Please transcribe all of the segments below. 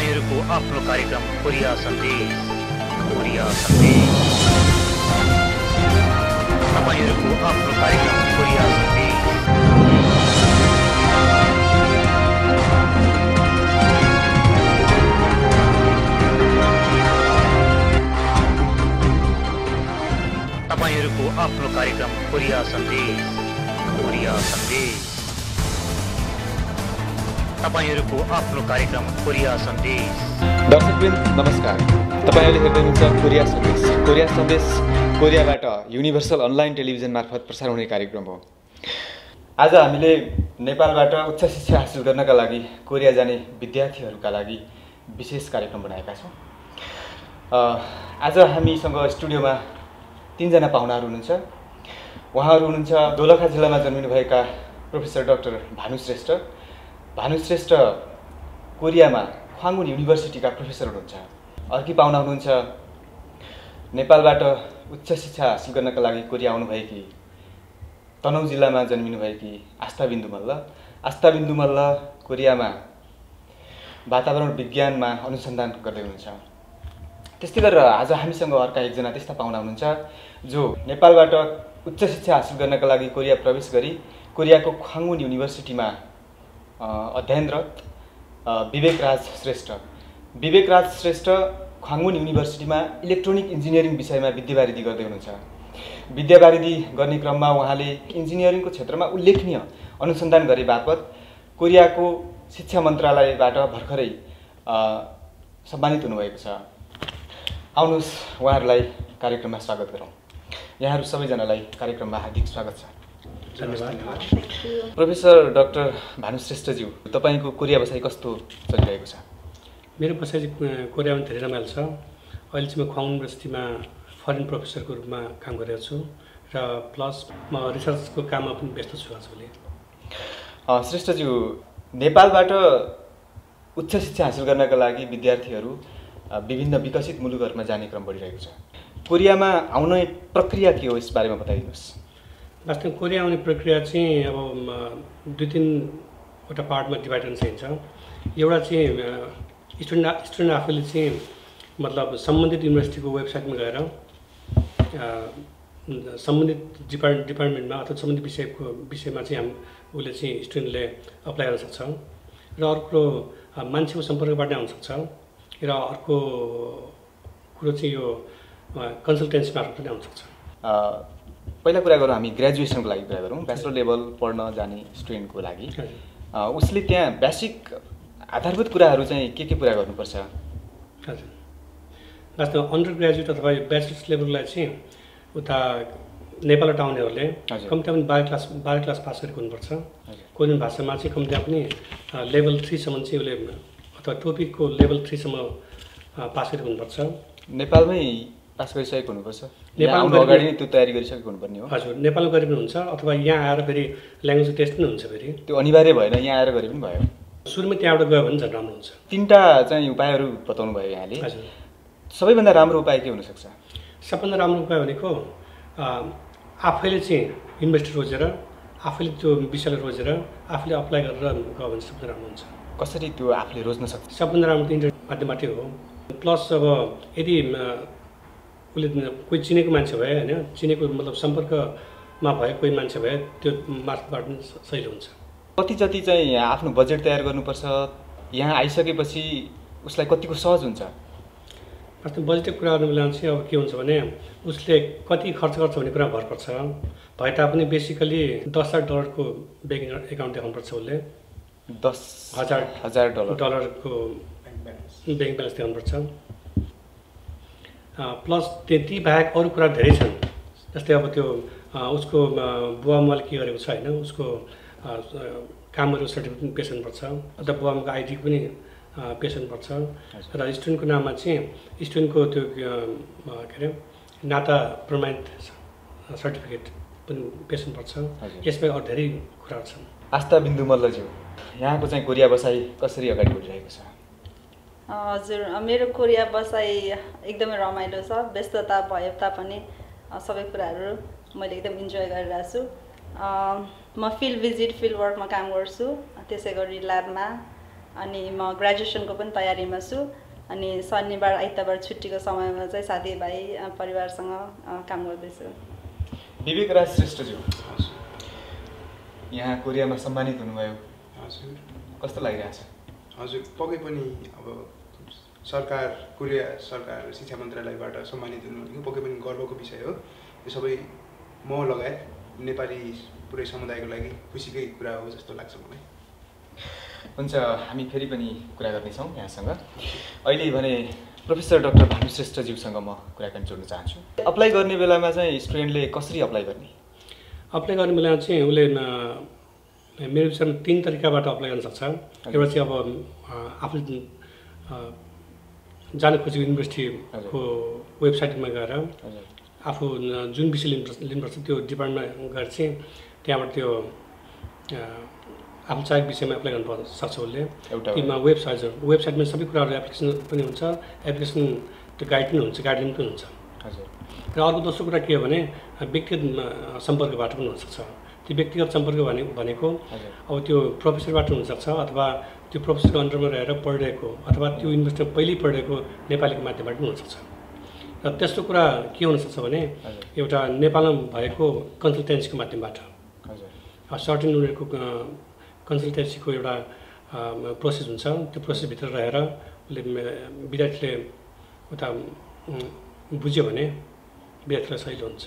तपाईहरुको आफ्नो कार्यक्रम कोरिया सन्देश तपाईहरुको आफ्नो कार्यक्रम कोरिया सन्देश तपाईहरुको आफ्नो कार्यक्रम कोरिया सन्देश तपाईहरुको आफ्नो कार्यक्रम कोरिया सन्देश। दर्शकवृन्द नमस्कार, तपाईहरुले हेर्दै हुनुहुन्छ कोरिया सन्देश। कोरिया सन्देश कोरियाबाट युनिभर्सल अनलाइन टेलिभिजन मार्फत प्रसारण हुने कार्यक्रम हो। आज हामीले नेपालबाट उच्च शिक्षा हासिल गर्नका लागि कोरिया जाने विद्यार्थीहरूका लागि विशेष कार्यक्रम बनाएका छौँ। आज हामीसँग स्टुडियोमा 3 जना पाहुनाहरू हुनुहुन्छ। उहाँहरू हुनुहुन्छ दोलखा जिल्लामा जन्मिनुभएका प्रोफेसर डाक्टर भानु श्रेष्ठ। भानु श्रेष्ठ कोरियामा ख्वाङ्गुन युनिभर्सिटीका प्रोफेसर हुनुहुन्छ। अर्की पाहुना हुनुहुन्छ नेपालबाट उच्च शिक्षा हासिल गर्नका लागि कोरिया आउनुभएकी तनहुँ जिल्लामा जन्मिनुभएकी आस्था बिन्दु मल्ल। आस्था बिन्दु मल्ल कोरियामा वातावरण विज्ञानमा अनुसन्धान गर्दै हुनुहुन्छ। त्यस्तै गरेर आज हामीसँग अर्का एकजना त्यस्ता पाहुना हुनुहुन्छ जो नेपालबाट उच्च शिक्षा हासिल गर्नका लागि कोरिया प्रवेश गरी कोरियाको ख्वाङ्गुन युनिभर्सिटीमा अध्ययनरत विवेक राज श्रेष्ठ। विवेक राज श्रेष्ठ ख्वाङ्गुन युनिभर्सिटीमा इलेक्ट्रोनिक इन्जिनियरिङ विषयमा विद्यावारिधि गर्दै हुनुहुन्छ। विद्यावारिधि गर्ने क्रममा उहाँले इन्जिनियरिङको क्षेत्रमा उल्लेखनीय अनुसन्धान गरे बापत कोरियाको शिक्षा मन्त्रालयबाट भर्खरै सम्मानित हुनुभएको छ। आउनुहोस् उहाँहरूलाई कार्यक्रममा स्वागत गरौँ। यहाँहरू सबैजनालाई कार्यक्रममा हार्दिक स्वागत छ। धन्यवाद। प्रोफेसर डाक्टर भानु श्रेष्ठज्यू, तपाईँको कोरिया बसाइ कस्तो चलिरहेको छ? मेरो बसाइ कोरियामा धेरै रमाइलो छ। अहिले चाहिँ म ख्वाङ्गुन युनिभर्सिटीमा फरेन प्रोफेसरको रूपमा काम गरिरहेको छु र प्लस म रिसर्चको काममा पनि व्यस्त छु आजभोलि। श्रेष्ठज्यू, नेपालबाट उच्च शिक्षा हासिल गर्नका लागि विद्यार्थीहरू विभिन्न विकसित मुलुकहरूमा जाने क्रम बढिरहेको छ। कोरियामा आउने प्रक्रिया के हो, यस बारेमा बताइदिनुहोस्। वास्तवमा कोरिया आउने प्रक्रिया चाहिँ अब 2-3 पार्टमा डिभाइड गर्न सकिन्छ। एउटा चाहिँ स्टुडेन्ट आफूले चाहिँ मतलब सम्बन्धित युनिभर्सिटीको वेबसाइटमा गएर सम्बन्धित डिपार्टमेन्टमा अथवा सम्बन्धित विषयमा चाहिँ उसले चाहिँ स्टुडेन्टले अप्लाई गर्न सक्छ। र अर्को मान्छेको सम्पर्कबाट आउन सक्छ। र अर्को कुरो चाहिँ यो कन्सल्टेन्सी मार्फत पनि आउन सक्छ। पहिला कुरा गरौँ, हामी ग्रेजुएसनको लागि कुरा गरौँ। ब्याचलर लेभल पढ्न जाने स्टुडेन्टको लागि उसले त्यहाँ बेसिक आधारभूत कुराहरू चाहिँ के पुरा गर्नुपर्छ? हजुर, वास्तवमा अन्डर ग्रेजुएट अथवा ब्याचलर्स लेभललाई चाहिँ उता नेपालबाट आउनेहरूले कम्तीमा पनि 12 क्लास पास गरेको हुनुपर्छ। कोरियन भाषामा चाहिँ कम्तीमा पनि लेभल 3 सम्म चाहिँ उसले अथवा टोपिकको लेभल 3 सम्म पास गरेको हुनुपर्छ। नेपालमै पास गरिसकेको हुनुपर्छ? नेपालमा अगाडि नै त्यो तयारी गरिसकेको हुनुपर्ने हो? हजुर, नेपालमा गरे पनि हुन्छ अथवा यहाँ आएर फेरि ल्याङ्ग्वेज टेस्ट पनि हुन्छ। फेरि त्यो अनिवार्य भएन, यहाँ आएर गरे पनि भयो? सुरुमा त्यहाँबाट गयो भने झन् राम्रो हुन्छ। 3टा चाहिँ उपायहरू बताउनु भयो यहाँले। हजुर, सबैभन्दा राम्रो उपाय के हुनसक्छ? सबभन्दा राम्रो उपाय भनेको आफैले चाहिँ युनिभर्सिटी रोजेर आफैले त्यो विषयलाई रोजेर आफूले अप्लाई गरेर गयो भने सबभन्दा राम्रो हुन्छ। कसरी त्यो आफूले रोज्न सक्छ? सबभन्दा राम्रो त इन्टरनेट माध्यमबाटै हो। प्लस अब यदि उसले कोही चिनेको मान्छे भए, होइन चिनेको मतलब सम्पर्कमा भए कोही मान्छे भए, त्यो मार्फतबाट पनि सजिलो हुन्छ। कति जति चाहिँ आफ्नो बजेट तयार गर्नुपर्छ? यहाँ आइसकेपछि उसलाई कतिको सहज हुन्छ? वास्तवमा बजेटको कुरा गर्नु बेला चाहिँ अब के हुन्छ भने उसले कति खर्च गर्छ भन्ने कुरा भर पर्छ। भए तापनि बेसिकली $10,000 ब्याङ्क एकाउन्ट देखाउनुपर्छ। उसले $10,000 ब्याङ्क ब्यालेन्स देखाउनुपर्छ। प्लस त्यति बाहेक अरू कुरा धेरै छन्। जस्तै अब त्यो उसको बुवा आमाले के गरेको छ, होइन उसको कामहरू सर्टिफिकेट पेस गर्नुपर्छ अथवा बुवा आमाको आइडी पनि पेस गर्नुपर्छ। र स्टुडेन्टको नाममा चाहिँ स्टुडेन्टको त्यो के अरे नाता प्रमाणित सर्टिफिकेट पनि पेस गर्नुपर्छ। यसमा अरू धेरै कुराहरू छन्। आस्था बिन्दु मल्लज्यू, यहाँको चाहिँ कोरिया बसाइ कसरी अगाडि बढिरहेको छ? हजुर, मेरो कोरिया बसाइ एकदमै रमाइलो छ। व्यस्तता भए तापनि सबै कुराहरू मैले एकदम इन्जोय गरिरहेको छु। म फिल्ड भिजिट, फिल्ड वर्कमा काम गर्छु। त्यसै गरी ल्याबमा अनि म ग्रेजुएसनको पनि तयारीमा छु अनि शनिबार आइतबार छुट्टीको समयमा चाहिँ साथीभाइ परिवारसँग काम गर्दैछु। विवेक राज श्रेष्ठज्यू, यहाँ कोरियामा सम्मानित हुनुभयो, हजुर कस्तो लागिरहेछ? हजुर पक्कै पनि अब सरकार, कोरिया सरकार शिक्षा मन्त्रालयबाट सम्मानित हुनु पक्कै पनि गर्वको विषय हो। यो सबै म लगायत नेपाली पुरै समुदायको लागि खुसीकै कुरा हो जस्तो लाग्छ मलाई। हुन्छ, हामी फेरि पनि कुरा गर्नेछौँ यहाँसँग। अहिले भने प्रोफेसर डाक्टर भानु श्रेष्ठज्यूसँग म कुराकानी जोड्न चाहन्छु। अप्लाई गर्ने बेलामा चाहिँ स्टुडेन्टले कसरी अप्लाई गर्ने? अप्लाई गर्ने बेलामा चाहिँ उसले मेरो विचारमा 3 तरिकाबाट अप्लाई गर्न सक्छ। एउटा चाहिँ अब आफूले जान खोजेको युनिभर्सिटीको वेबसाइटमा गएर आफू जुन विषय लिनुपर्छ त्यो डिपार्टमेन्टमा गएर चाहिँ त्यहाँबाट त्यो आफू चाहेको विषयमा एप्लाई गर्नु सक्छ उसले। त्यसमा वेबसाइटमा सबै कुराहरू एप्लिकेसन पनि हुन्छ, एप्लिकेसन त्यो गाइड पनि हुन्छ, गाइडलाइन पनि हुन्छ। र अर्को दोस्रो कुरा के हो भने व्यक्तिगत सम्पर्कबाट पनि हुनसक्छ। त्यो व्यक्तिगत सम्पर्क भनेको अब त्यो प्रोफेसरबाट हुनसक्छ अथवा त्यो प्रोफेसरको अन्डरमा रहेर पढिरहेको अथवा त्यो युनिभर्सिटीमा पहिल्यै पढेको नेपालीको माध्यमबाट पनि हुनसक्छ। र त्यस्तो कुरा के हुनसक्छ भने एउटा नेपालमा भएको कन्सल्टेन्सीको माध्यमबाट सर्टेन उनीहरूको कन्सल्टेन्सीको एउटा प्रोसेस हुन्छ। त्यो प्रोसेसभित्र रहेर उसले विद्यार्थीले उता बुझ्यो भने विद्यार्थीलाई सजिलो हुन्छ।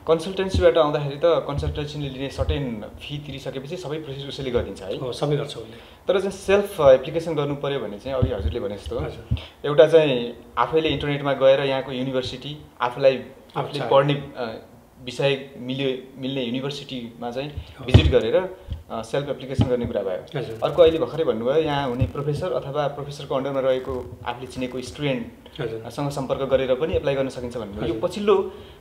कन्सल्टेन्सीबाट आउँदाखेरि त कन्सल्टेन्सीले लिने सर्टेन फी तिरिसकेपछि सबै प्रोसेस उसैले गरिदिन्छ है? हो, सबै गर्छ उसले। तर चाहिँ सेल्फ एप्लिकेसन गर्नु पऱ्यो भने चाहिँ अघि हजुरले भने जस्तो एउटा चाहिँ आफैले इन्टरनेटमा गएर यहाँको युनिभर्सिटी आफूले पढ्ने विषय मिल्ने युनिभर्सिटीमा चाहिँ भिजिट गरेर सेल्फ एप्लिकेसन गर्ने कुरा भयो। अर्को अहिले भर्खरै भन्नुभयो यहाँ हुने प्रोफेसर अथवा प्रोफेसरको अन्डरमा रहेको आफूले चिनेको स्टुडेन्टसँग सम्पर्क गरेर पनि एप्लाई गर्न सकिन्छ भन्नुभयो। यो पछिल्लो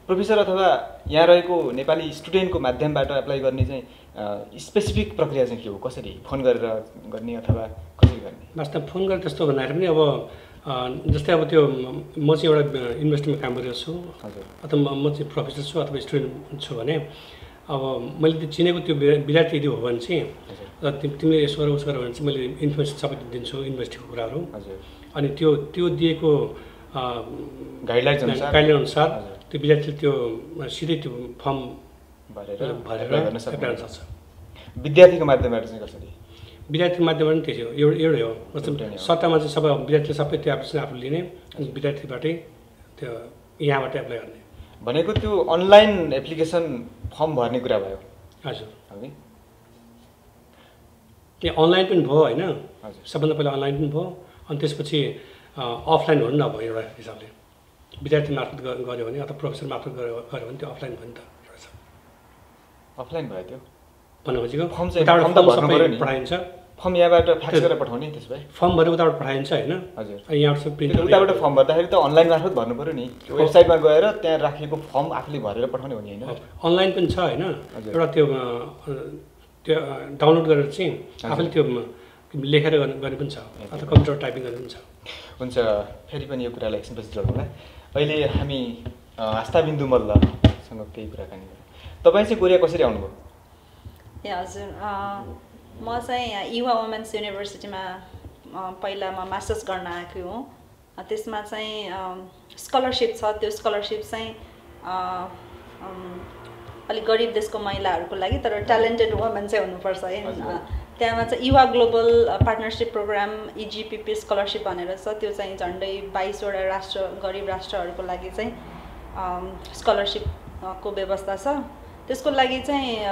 प्रोफेसर अथवा यहाँ रहेको नेपाली स्टुडेन्टको माध्यमबाट एप्लाई गर्ने चाहिँ स्पेसिफिक प्रक्रिया चाहिँ के हो? कसरी फोन गरेर गर्ने अथवा कसरी गर्ने? वास्तवमा फोन गरेर त्यस्तो भन्दाखेरि पनि अब जस्तै अब त्यो म चाहिँ एउटा युनिभर्सिटीमा काम गरिरहेको छु अथवा म चाहिँ प्रोफेसर छु अथवा स्टुडेन्ट छु भने अब मैले त्यो चिनेको त्यो विद्यार्थी यदि हो भने चाहिँ तिमीले यसो गर उसो गर भने चाहिँ मैले इन्फर्मेसन सबै दिन्छु युनिभर्सिटीको कुराहरू। अनि त्यो दिएको गाइडलाइन अनुसार त्यो विद्यार्थीले त्यो सिधै त्यो फर्म भरेर एप्लाई गर्न सक्छ। विद्यार्थीको माध्यमबाट चाहिँ कसरी? विद्यार्थीको माध्यमबाट पनि त्यही हो, एउटै हो। मतलब सट्टामा चाहिँ सबै विद्यार्थीले सबै त्यो एप्लिकेसन आफूले लिने अनि विद्यार्थीबाटै त्यो यहाँबाट एप्लाई गर्ने भनेको त्यो अनलाइन एप्लिकेसन फर्म भर्ने कुरा भयो। हजुर, है त्यो अनलाइन पनि भयो होइन? हजुर, सबभन्दा पहिला अनलाइन पनि भयो अनि त्यसपछि अफलाइन भन्नु नभयो एउटा हिसाबले। विद्यार्थी मार्फत गऱ्यो भने अथवा प्रोफेसर मार्फत गऱ्यो भने त्यो अफलाइन भयो नि त। अफलाइन भयो त्यो भन्नु खोजेको फर्म चाहिँ पठाइन्छ। फर्म यहाँबाट फ्याक्स गरेर पठाउने त्यसो भए? फर्म भरेर उताबाट पठाइन्छ होइन? हजुर, यहाँबाट सब प्रिन्ट उताबाट फर्म भर्दाखेरि त अनलाइन मार्फत भर्नु पऱ्यो नि। वेबसाइटमा गएर त्यहाँ राखिएको फर्म आफूले भरेर पठाउने हो नि होइन? अनलाइन पनि छ होइन? एउटा त्यो डाउनलोड गरेर चाहिँ आफूले त्यो लेखेर गर्ने पनि छ अथवा कम्प्युटर टाइपिङ गर्ने पनि छ। हुन्छ, फेरि पनि यो कुरालाई एकछिनपछि जोडौँला। अहिले हामी आस्थाबिन्दु मल्लसँग केही कुराकानी गरौँ। तपाईँ चाहिँ कोरिया कसरी आउनुभयो? ए हजुर, म चाहिँ यहाँ युवा वुमेन्स युनिभर्सिटीमा पहिला म मास्टर्स गर्न आएको हुँ। त्यसमा चाहिँ स्कलरसिप छ। त्यो स्कलरसिप चाहिँ अलिक गरिब देशको महिलाहरूको लागि, तर ट्यालेन्टेड वुमेन चाहिँ हुनुपर्छ है। त्यहाँमा चाहिँ युवा global partnership programme EGPP scholarship भनेर छ। त्यो चाहिँ झन्डै 22वटा राष्ट्र गरिब राष्ट्रहरूको लागि चाहिँ स्कलरसिपको व्यवस्था छ। त्यसको लागि चाहिँ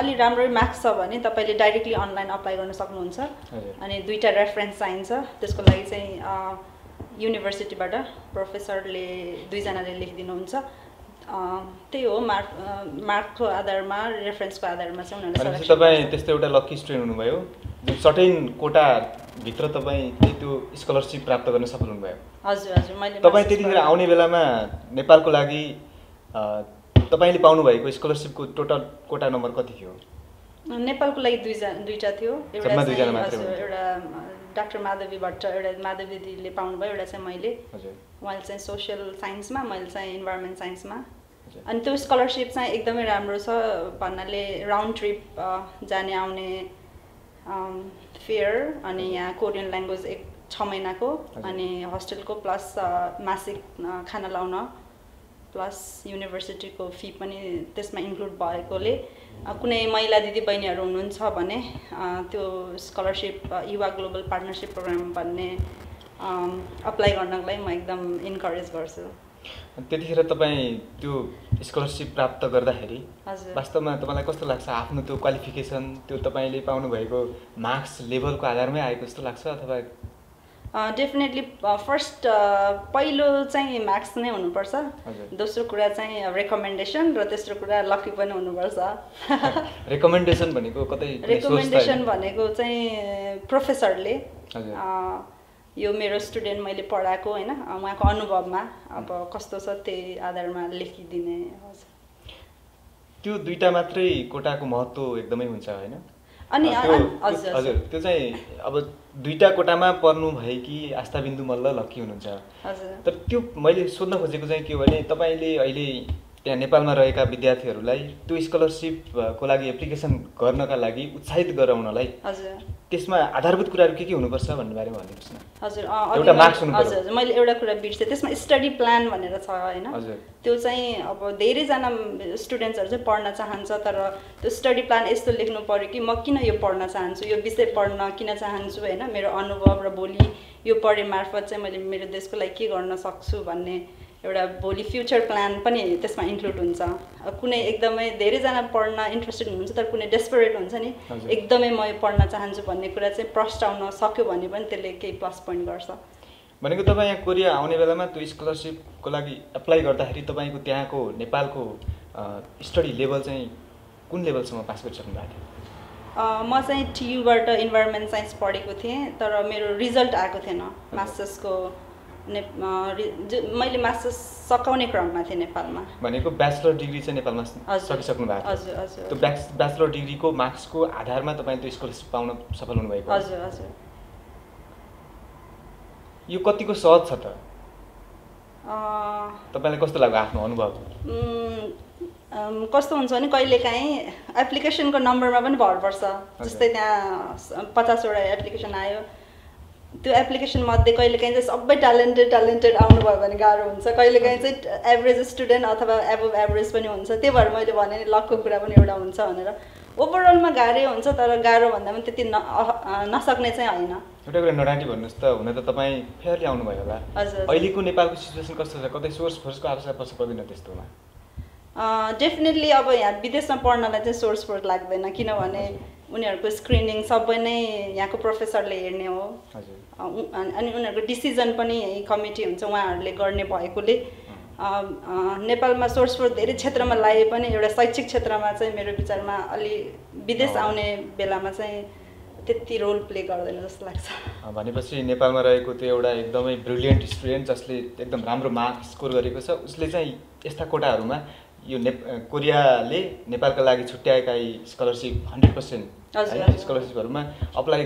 अलि राम्रै मार्क्स छ भने तपाईँले डाइरेक्टली अनलाइन अप्लाई गर्न सक्नुहुन्छ। अनि 2टा रेफरेन्स चाहिन्छ। त्यसको लागि चाहिँ युनिभर्सिटीबाट प्रोफेसरले 2 जनाले लेखिदिनुहुन्छ। त्यही हो, मार्कको आधारमा रेफरेन्सको आधारमा चाहिँ उनीहरूले। तपाईँ त्यस्तो एउटा लकी स्टुडेन्ट हुनुभयो जुन सर्टेन कोटाभित्र तपाईँ त्यो स्कलरसिप प्राप्त गर्न सफल हुनुभयो। हजुर हजुर, मैले तपाईँ त्यतिखेर आउने बेलामा नेपालको लागि तपाईँले पाउनुभएको स्कलरसिपको टोटल कोटा नम्बर कति थियो? नेपालको लागि 2टा थियो। एउटा डाक्टर माधवी भट्ट, एउटा माधवी दिदीले पाउनुभयो, एउटा चाहिँ मैले। उहाँले चाहिँ सोसियल साइन्समा, मैले चाहिँ इन्भाइरोमेन्ट साइन्समा। अनि त्यो स्कलरसिप चाहिँ एकदमै राम्रो छ भन्नाले राउन्ड ट्रिप जाने आउने फेयर अनि यहाँ कोरियन ल्याङ्ग्वेज 6 महिनाको अनि हस्टेलको प्लस मासिक खाना लाउन प्लस युनिभर्सिटीको फी पनि त्यसमा इन्क्लुड भएकोले कुनै महिला दिदी बहिनीहरू हुनुहुन्छ भने त्यो स्कलरसिप युवा ग्लोबल पार्टनरसिप प्रोग्राम भन्ने अप्लाई गर्नको लागि म एकदम इन्करेज गर्छु। त्यतिखेर तपाईँ त्यो स्कलरसिप प्राप्त गर्दाखेरि वास्तवमा तपाईँलाई कस्तो लाग्छ? आफ्नो त्यो क्वालिफिकेसन त्यो तपाईँले पाउनुभएको मार्क्स लेभलको आधारमै आएको जस्तो लाग्छ अथवा? डेफिनेटली फर्स्ट पहिलो चाहिँ मार्क्स नै हुनुपर्छ, दोस्रो कुरा चाहिँ रेकमेन्डेसन र तेस्रो कुरा लकी पनि हुनुपर्छ। रेकमेन्डेसन भनेको कतै? रेकमेन्डेसन भनेको चाहिँ प्रोफेसरले यो मेरो स्टुडेन्ट मैले पढाएको होइन उहाँको अनुभवमा अब कस्तो छ त्यही आधारमा लेखिदिने। त्यो दुईटा मात्रै कोटाको महत्त्व एकदमै हुन्छ होइन? अनि हजुर त्यो चाहिँ अब दुईटा कोटामा पर्नु भयो कि आस्थाबिन्दु मल्ल लक्की हुनुहुन्छ? हजुर। तर त्यो मैले सोध्न खोजेको चाहिँ के हो भने तपाईँले अहिले त्यहाँ नेपालमा रहेका विद्यार्थीहरूलाई त्यो स्कलरसिपको लागि एप्लिकेसन गर्नका लागि उत्साहित गराउनलाई त्यसमा आधारभूत कुराहरू के हुनुपर्छ भन्ने बारेमा भनिदिनुहोस् न। हजुर एउटा मार्क्स हुनु पर्छ। हजुर मैले एउटा कुरा बिर्सेँ, त्यसमा स्टडी प्लान भनेर छ होइन? त्यो चाहिँ अब धेरैजना स्टुडेन्ट्सहरू चाहिँ पढ्न चाहन्छ तर त्यो स्टडी प्लान यस्तो लेख्नु पर्यो कि म किन यो पढ्न चाहन्छु, यो विषय पढ्न किन चाहन्छु होइन, मेरो अनुभव र भोलि यो पढे मार्फत चाहिँ मैले मेरो देशको लागि के गर्न सक्छु भन्ने एउटा भोलि फ्युचर प्लान पनि त्यसमा इन्क्लुड हुन्छ। कुनै एकदमै धेरैजना पढ्न इन्ट्रेस्टेड हुनुहुन्छ तर कुनै डेस्परेट हुन्छ नि एकदमै म यो पढ्न चाहन्छु भन्ने कुरा चाहिँ प्रस्ताउन सक्यो भने पनि त्यसले केही प्लस पोइन्ट गर्छ। भनेको तपाईँ यहाँ कोरिया आउने बेलामा त्यो स्कलरसिपको लागि एप्लाई गर्दाखेरि तपाईँको त्यहाँको नेपालको स्टडी लेभल चाहिँ कुन लेभलसम्म पास गरिसक्नु भएको थियो? म चाहिँ TU-बाट इन्भाइरोमेन्ट साइन्स पढेको थिएँ तर मेरो रिजल्ट आएको थिएन मास्टर्सको। मैले मास्टर्स सकाउने क्रममा थिएँ नेपालमा। भनेको ब्याचलर डिग्री चाहिँ नेपालमा सकिसक्नु भएको? हजुर हजुर। त्यो ब्याचलर डिग्रीको मार्क्सको आधारमा तपाईँ त्यो स्कलरसिप पाउन सफल हुनुभएको? हजुर हजुर। यो कतिको सहज छ त? तपाईँलाई कस्तो लाग्यो आफ्नो अनुभव? कस्तो हुन्छ भने कहिलेकाहीँ एप्लिकेसनको नम्बरमा पनि भर पर्छ। जस्तै त्यहाँ 50वटा एप्लिकेसन आयो, त्यो एप्लिकेसन मध्ये कहिलेकाहीँ चाहिँ सबै ट्यालेन्टेड आउनुभयो भने गाह्रो हुन्छ, कहिलेकाहीँ चाहिँ एभरेज स्टुडेन्ट अथवा एबभ एभरेज पनि हुन्छ। त्यही भएर मैले भने नि लकको कुरा पनि एउटा हुन्छ भनेर। ओभरअलमा गाह्रै हुन्छ तर गाह्रो भन्दा पनि त्यति नसक्ने चाहिँ होइन। एउटा कुरा नडाँटी भन्नुहोस् त, हुन त तपाईँ फेयरली आउनुभयो होला। हजुर। अहिलेको नेपालको सिचुएसन कस्तो छ? कतै सोर्स फोर्सको आवश्यकता पर्छ पर्दैन त्यस्तोमा? डेफिनेटली अब यहाँ विदेशमा पढ्नलाई चाहिँ सोर्स फोर्स लाग्दैन किनभने उनीहरूको स्क्रिनिङ सबै नै यहाँको प्रोफेसरले हेर्ने हो। अनि उनीहरूको डिसिजन पनि यही कमिटी हुन्छ उहाँहरूले गर्ने भएकोले नेपालमा सोर्स फोर्स धेरै क्षेत्रमा लाए पनि एउटा शैक्षिक क्षेत्रमा चाहिँ मेरो विचारमा अलि विदेश आउने बेलामा चाहिँ त्यति रोल प्ले गर्दैन जस्तो लाग्छ। भनेपछि नेपालमा रहेको त्यो एउटा एकदमै ब्रिलियन्ट स्टुडेन्ट जसले एकदम राम्रो मार्क्स स्कोर गरेको छ उसले चाहिँ यस्ता कोटाहरूमा यो कोरियाले नेपालका लागि छुट्याएका यी स्कलरसिप 100% स्कलरसिपहरूमा अप्लाई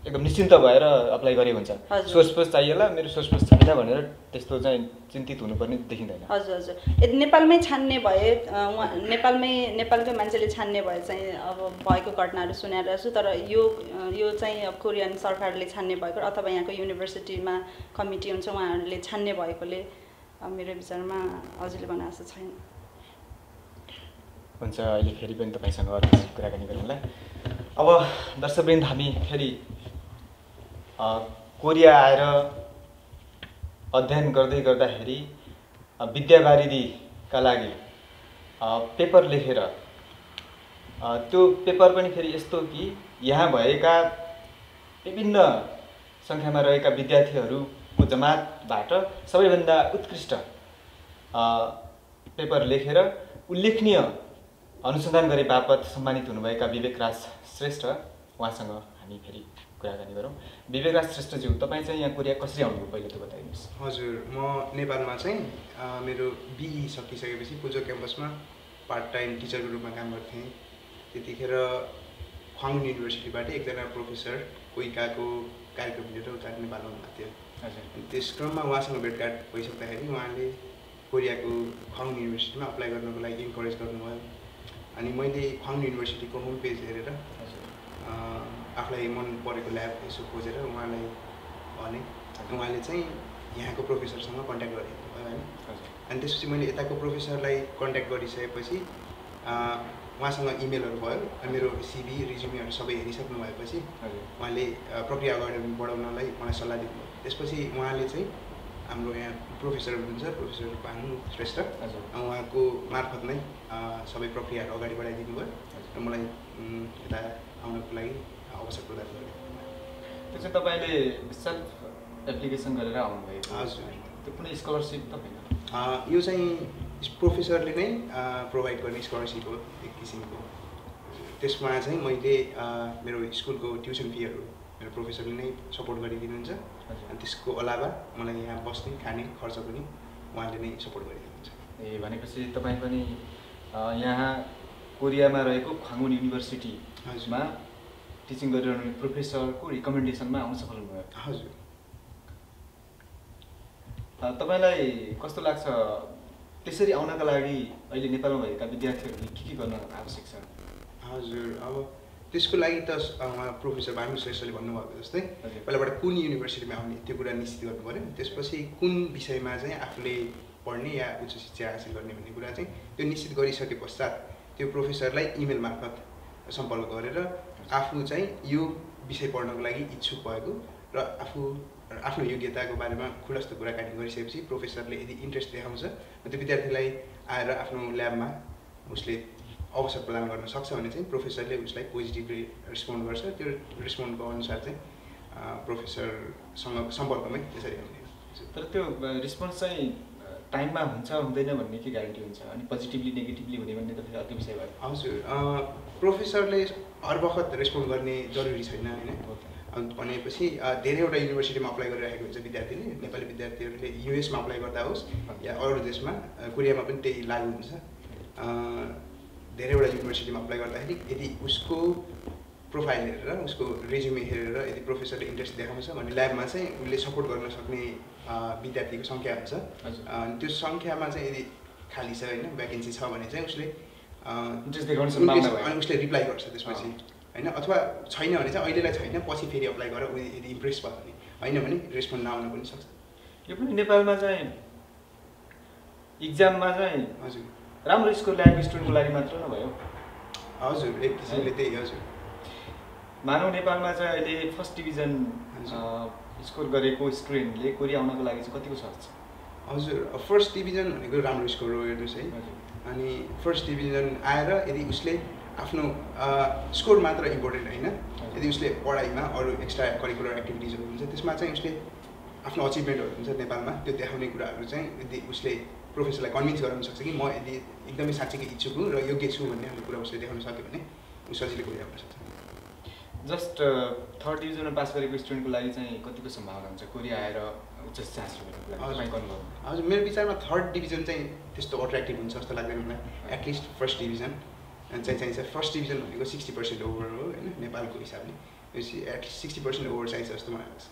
एकदम निश्चिन्त भएर अप्लाई गरे हुन्छ। सोर्स फोर्स चाहिएला मेरो सोर्स फोर्स छैन भनेर त्यस्तो चाहिँ चिन्तित हुनुपर्ने देखिँदैन। हजुर हजुर। यदि नेपालमै छान्ने भए नेपालकै मान्छेले छान्ने भए चाहिँ अब भएको घटनाहरू सुनाइरहेको छु तर यो चाहिँ अब कोरियन सरकारले छान्ने भएको अथवा यहाँको युनिभर्सिटीमा कमिटी हुन्छ उहाँहरूले छान्ने भएकोले मेरो विचारमा हजुरले भने जस्तो छैन। हुन्छ, अहिले फेरि पनि तपाईँसँग अरू कुराकानी गरौँला। अब दर्शकवृन्द हामी फेरि कोरिया आएर अध्ययन गर्दाखेरि विद्यावारिधीका लागि पेपर लेखेर त्यो पेपर पनि फेरि यस्तो कि यहाँ भएका विभिन्न सङ्ख्यामा रहेका विद्यार्थीहरूको जमातबाट सबैभन्दा उत्कृष्ट पेपर लेखेर उल्लेखनीय अनुसन्धान गरे बापत सम्मानित हुनुभएका विवेकराज श्रेष्ठ उहाँसँग हामी फेरि कुराकानी गरौँ। विवेकराज श्रेष्ठज्यू, तपाईँ चाहिँ यहाँ कोरिया कसरी आउनुभयो पहिला त्यो बताइदिनुहोस्। हजुर, म नेपालमा चाहिँ मेरो BE सकिसकेपछि पुजो क्याम्पसमा पार्ट टाइम टिचरको रूपमा काम गर्थेँ। त्यतिखेर ख्वाङ युनिभर्सिटीबाट एकजना प्रोफेसर कोइकाको कार्यक्रम लिएर उता नेपाल आउनुभएको थियो। हजुर। त्यस क्रममा उहाँसँग भेटघाट भइसक्दाखेरि उहाँले कोरियाको ख्वाङ युनिभर्सिटीमा अप्लाई गर्नको लागि इन्करेज गर्नुभयो। अनि मैले ख्वाङ युनिभर्सिटीको होम पेज हेरेर आफूलाई मन परेको ल्याब यसो खोजेर उहाँलाई भने उहाँले चाहिँ यहाँको प्रोफेसरसँग कन्ट्याक्ट गरेको भयो होइन। अनि त्यसपछि मैले यताको प्रोफेसरलाई कन्ट्याक्ट गरिसकेपछि उहाँसँग इमेलहरू भयो अनि मेरो सिभी रिज्युमहरू सबै हेरिसक्नु भएपछि उहाँले प्रक्रिया अगाडि बढाउनलाई मलाई सल्लाह दिनुभयो। त्यसपछि उहाँले चाहिँ हाम्रो यहाँ प्रोफेसर हुनुहुन्छ प्रोफेसर भानु श्रेष्ठ उहाँको मार्फत नै सबै प्रक्रियाहरू अगाडि बढाइदिनु भयो र मलाई यता आउनको लागि अवसर प्रदान गर्यो। त्यो चाहिँ तपाईँले सेल्फ एप्लिकेसन गरेर आउनुभएको? हजुर। त्यो कुनै स्कलरसिप त होइन? यो चाहिँ प्रोफेसरले नै प्रोभाइड गर्ने स्कलरसिप हो एक किसिमको। त्यसमा चाहिँ मैले मेरो स्कुलको ट्युसन फीहरू मेरो प्रोफेसरले नै सपोर्ट गरिदिनुहुन्छ अनि त्यसको अलावा मलाई यहाँ बस्ने खाने खर्च पनि उहाँले नै सपोर्ट गरिदिनुहुन्छ। ए भनेपछि तपाईँ पनि यहाँ कोरियामा रहेको ख्वाङ्गुन युनिभर्सिटीमा टिचिङ गरिरहने प्रोफेसरको रिकमेन्डेसनमा आउन सफल हुनुभयो? हजुर। तपाईँलाई कस्तो लाग्छ त्यसरी आउनका लागि अहिले नेपालमा भएका विद्यार्थीहरूले के गर्न आवश्यक छ? हजुर, अब त्यसको लागि त उहाँ प्रोफेसर भानु श्रेष्ठले भन्नुभएको जस्तै पहिलाबाट कुन युनिभर्सिटीमा आउने त्यो कुरा निश्चित गर्नु पऱ्यो। त्यसपछि कुन विषयमा चाहिँ आफूले पढ्ने या उच्च शिक्षा हासिल गर्ने भन्ने कुरा चाहिँ त्यो निश्चित गरिसके पश्चात त्यो प्रोफेसरलाई इमेल मार्फत सम्पर्क गरेर आफू चाहिँ यो विषय पढ्नको लागि इच्छुक भएको र आफ्नो योग्यताको बारेमा खुलस्त कुराकानी गरिसकेपछि प्रोफेसरले यदि इन्ट्रेस्ट देखाउँछ त्यो विद्यार्थीलाई आएर आफ्नो ल्याबमा उसले अवसर प्रदान गर्न सक्छ भने चाहिँ प्रोफेसरले उसलाई पोजिटिभली रेस्पोन्ड गर्छ। त्यो रेस्पोन्डको अनुसार चाहिँ प्रोफेसरसँग सम्पर्कमै त्यसरी आउने। तर त्यो रेस्पोन्स चाहिँ टाइममा हुन्छ हुँदैन भन्ने के ग्यारेन्टी हुन्छ? अनि पोजिटिभली नेगेटिभली हुने भन्ने त फेरि अर्को विषय भयो। हजुर, प्रोफेसरले हर बखत रेस्पोन्ड गर्ने जरुरी छैन होइन। भनेपछि धेरैवटा युनिभर्सिटीमा अप्लाई गरिरहेको हुन्छ विद्यार्थीले। नेपाली विद्यार्थीहरूले युएसमा अप्लाई गर्दा होस् या अरू देशमा, कोरियामा पनि त्यही लागु हुन्छ। धेरैवटा युनिभर्सिटीमा अप्लाई गर्दाखेरि यदि उसको प्रोफाइल हेरेर उसको रेज्युमे हेरेर यदि प्रोफेसरले इन्ट्रेस्ट देखाउँछ भने ल्याबमा चाहिँ उसले सपोर्ट गर्न सक्ने विद्यार्थीको सङ्ख्या हुन्छ। अनि त्यो सङ्ख्यामा चाहिँ यदि खाली छ होइन भ्याकेन्सी छ भने चाहिँ उसले इन्ट्रेस्ट देखाउन अनि उसले रिप्लाई गर्छ त्यसपछि होइन। अथवा छैन भने चाहिँ अहिलेलाई छैन पछि फेरि अप्लाई गरेर यदि इम्प्रेस भयो भने, होइन भने रेस्पोन्ड नआउन पनि सक्छ। यो पनि नेपालमा चाहिँ इक्जाममा चाहिँ हजुर राम्रो स्कोर ल्याएको स्टुडेन्टको लागि मात्र नभयो? हजुर, एक किसिमले त्यही। हजुर, मानव नेपालमा चाहिँ अहिले फर्स्ट डिभिजन स्कोर गरेको स्टुडेन्टले कोरिया आउनको लागि चाहिँ कतिको सर्च छ? हजुर, फर्स्ट डिभिजन भनेको राम्रो स्कोर हो हेर्नुहोस् है। अनि फर्स्ट डिभिजन आएर यदि उसले आफ्नो स्कोर मात्र इम्पोर्टेन्ट होइन, यदि उसले पढाइमा अरू एक्स्ट्रा करिकुलर एक्टिभिटिजहरू हुन्छ त्यसमा चाहिँ उसले आफ्नो अचिभमेन्टहरू हुन्छ नेपालमा त्यो देखाउने कुराहरू चाहिँ यदि उसले प्रोफेसरलाई कन्भिन्स गराउन सक्छ कि म यदि एकदमै साँच्चीकै इच्छुक हुँ र योग्य छु भन्ने खालको कुरा उसले देखाउन सक्यो भने ऊ सजिलै कोरिया आउन सक्छ। जस्ट थर्ड डिभिजनमा पास गरेको स्टुडेन्टको लागि चाहिँ कतिको सम्भावना हुन्छ कोरिया आएर उच्च शिक्षा हासिल गर्नको लागि? हजुर, मेरो विचारमा थर्ड डिभिजन चाहिँ त्यस्तो अट्र्याक्टिभ हुन्छ जस्तो लाग्दैन मलाई। एटलिस्ट फर्स्ट डिभिजन चाहिँ चाहिन्छ। फर्स्ट डिभिजन भनेको 60% ओभर हो होइन नेपालको हिसाबले। एटलिस्ट 60% ओभर चाहिन्छ जस्तो मलाई लाग्छ।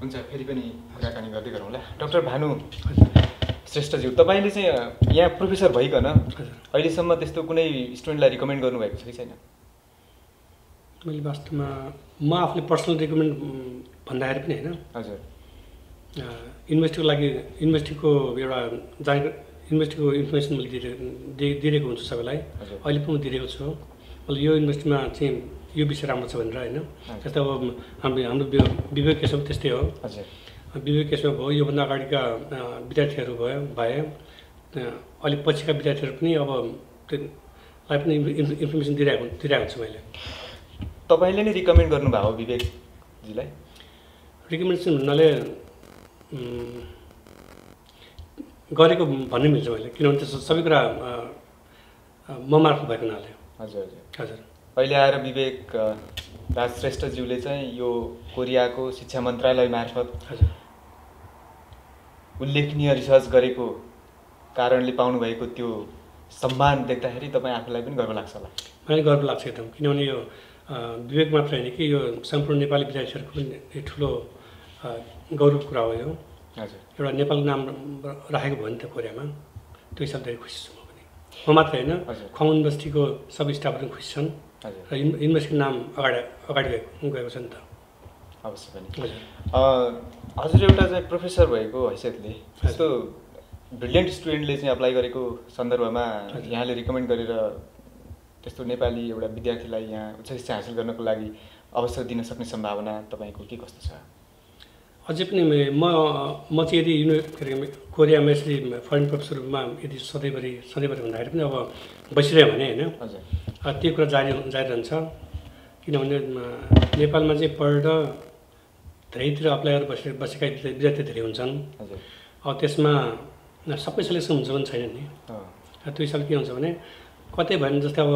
हुन्छ, फेरि पनि कुराकानी गर्दै गरौँला। डाक्टर भानु श्रेष्ठज्यू, तपाईँले चाहिँ यहाँ प्रोफेसर भइकन अहिलेसम्म त्यस्तो कुनै स्टुडेन्टलाई रिकमेन्ड गर्नुभएको छ कि छैन? मैले वास्तवमा म आफूले पर्सनल रिकमेन्ड भन्दाखेरि पनि होइन। हजुर, युनिभर्सिटीको लागि युनिभर्सिटीको एउटा युनिभर्सिटीको इन्फर्मेसन मैले दिइरहेको हुन्छु सबैलाई। अहिले पनि म दिइरहेको छु। मैले यो युनिभर्सिटीमा चाहिँ यो विषय राम्रो छ भनेर होइन। जस्तै अब हाम्रो विवेक केशव त्यस्तै हो। विवेक केशव भयो, योभन्दा अगाडिका विद्यार्थीहरू भए अलिक पछिका विद्यार्थीहरू पनि अब त्यसलाई पनि इन्फर्मेसन दिइरहेको छु मैले। तपाईँले नै रिकमेन्ड गर्नुभयो विवेकजीलाई? रिकमेन्डेसन भन्नाले गरेको भन्ने मिल्छ मैले, किनभने त्यो सबै कुरा म मार्फत भएको हुनाले। हजुर हजुर। अहिले आएर विवेक राज श्रेष्ठज्यूले चाहिँ यो कोरियाको शिक्षा मन्त्रालय मार्फत उल्लेखनीय रिसर्च गरेको कारणले पाउनुभएको त्यो सम्मान देख्दाखेरि तपाईँ आफूलाई पनि गर्व लाग्छ होला? मलाई गर्व लाग्छ एकदम, किनभने यो विवेक मात्र होइन कि यो सम्पूर्ण नेपाली विद्यार्थीहरूको पनि ठुलो गौरवको कुरा हो यो। हजुर, एउटा नेपालको नाम राखेको भयो नि त कोरियामा, त्यो हिसाबले खुसी छु म पनि। म मात्र होइन, ख्वाङ्गुन युनिभर्सिटीको सब स्टाफहरू खुसी छन् र युनिभर्सिटीको नाम अगाडि गएको छ नि त। अवश्य पनि। हजुर हजुर एउटा चाहिँ प्रोफेसर भएको हैसियतले यस्तो ब्रिलियन्ट स्टुडेन्टले चाहिँ अप्लाई गरेको सन्दर्भमा यहाँले रिकमेन्ड गरेर त्यस्तो नेपाली एउटा विद्यार्थीलाई यहाँ उच्च शिक्षा हासिल गर्नको लागि अवसर दिन सक्ने सम्भावना तपाईँको के कस्तो छ? अझै पनि म चाहिँ यदि कोरियामा यसरी फरेन प्रोफेसरमा यदि सधैँभरि भन्दाखेरि पनि अब बसिरह्यो भने होइन त्यो कुरा जारी रहन्छ। किनभने नेपालमा चाहिँ पढेर धेरैतिर अप्लाई गरेर बसेका विद्यार्थी धेरै हुन्छन्। अब त्यसमा सबै सेलेक्सन हुन्छ पनि छैन नि। त्यो हिसाबले के हुन्छ भने कतै भएन, जस्तै अब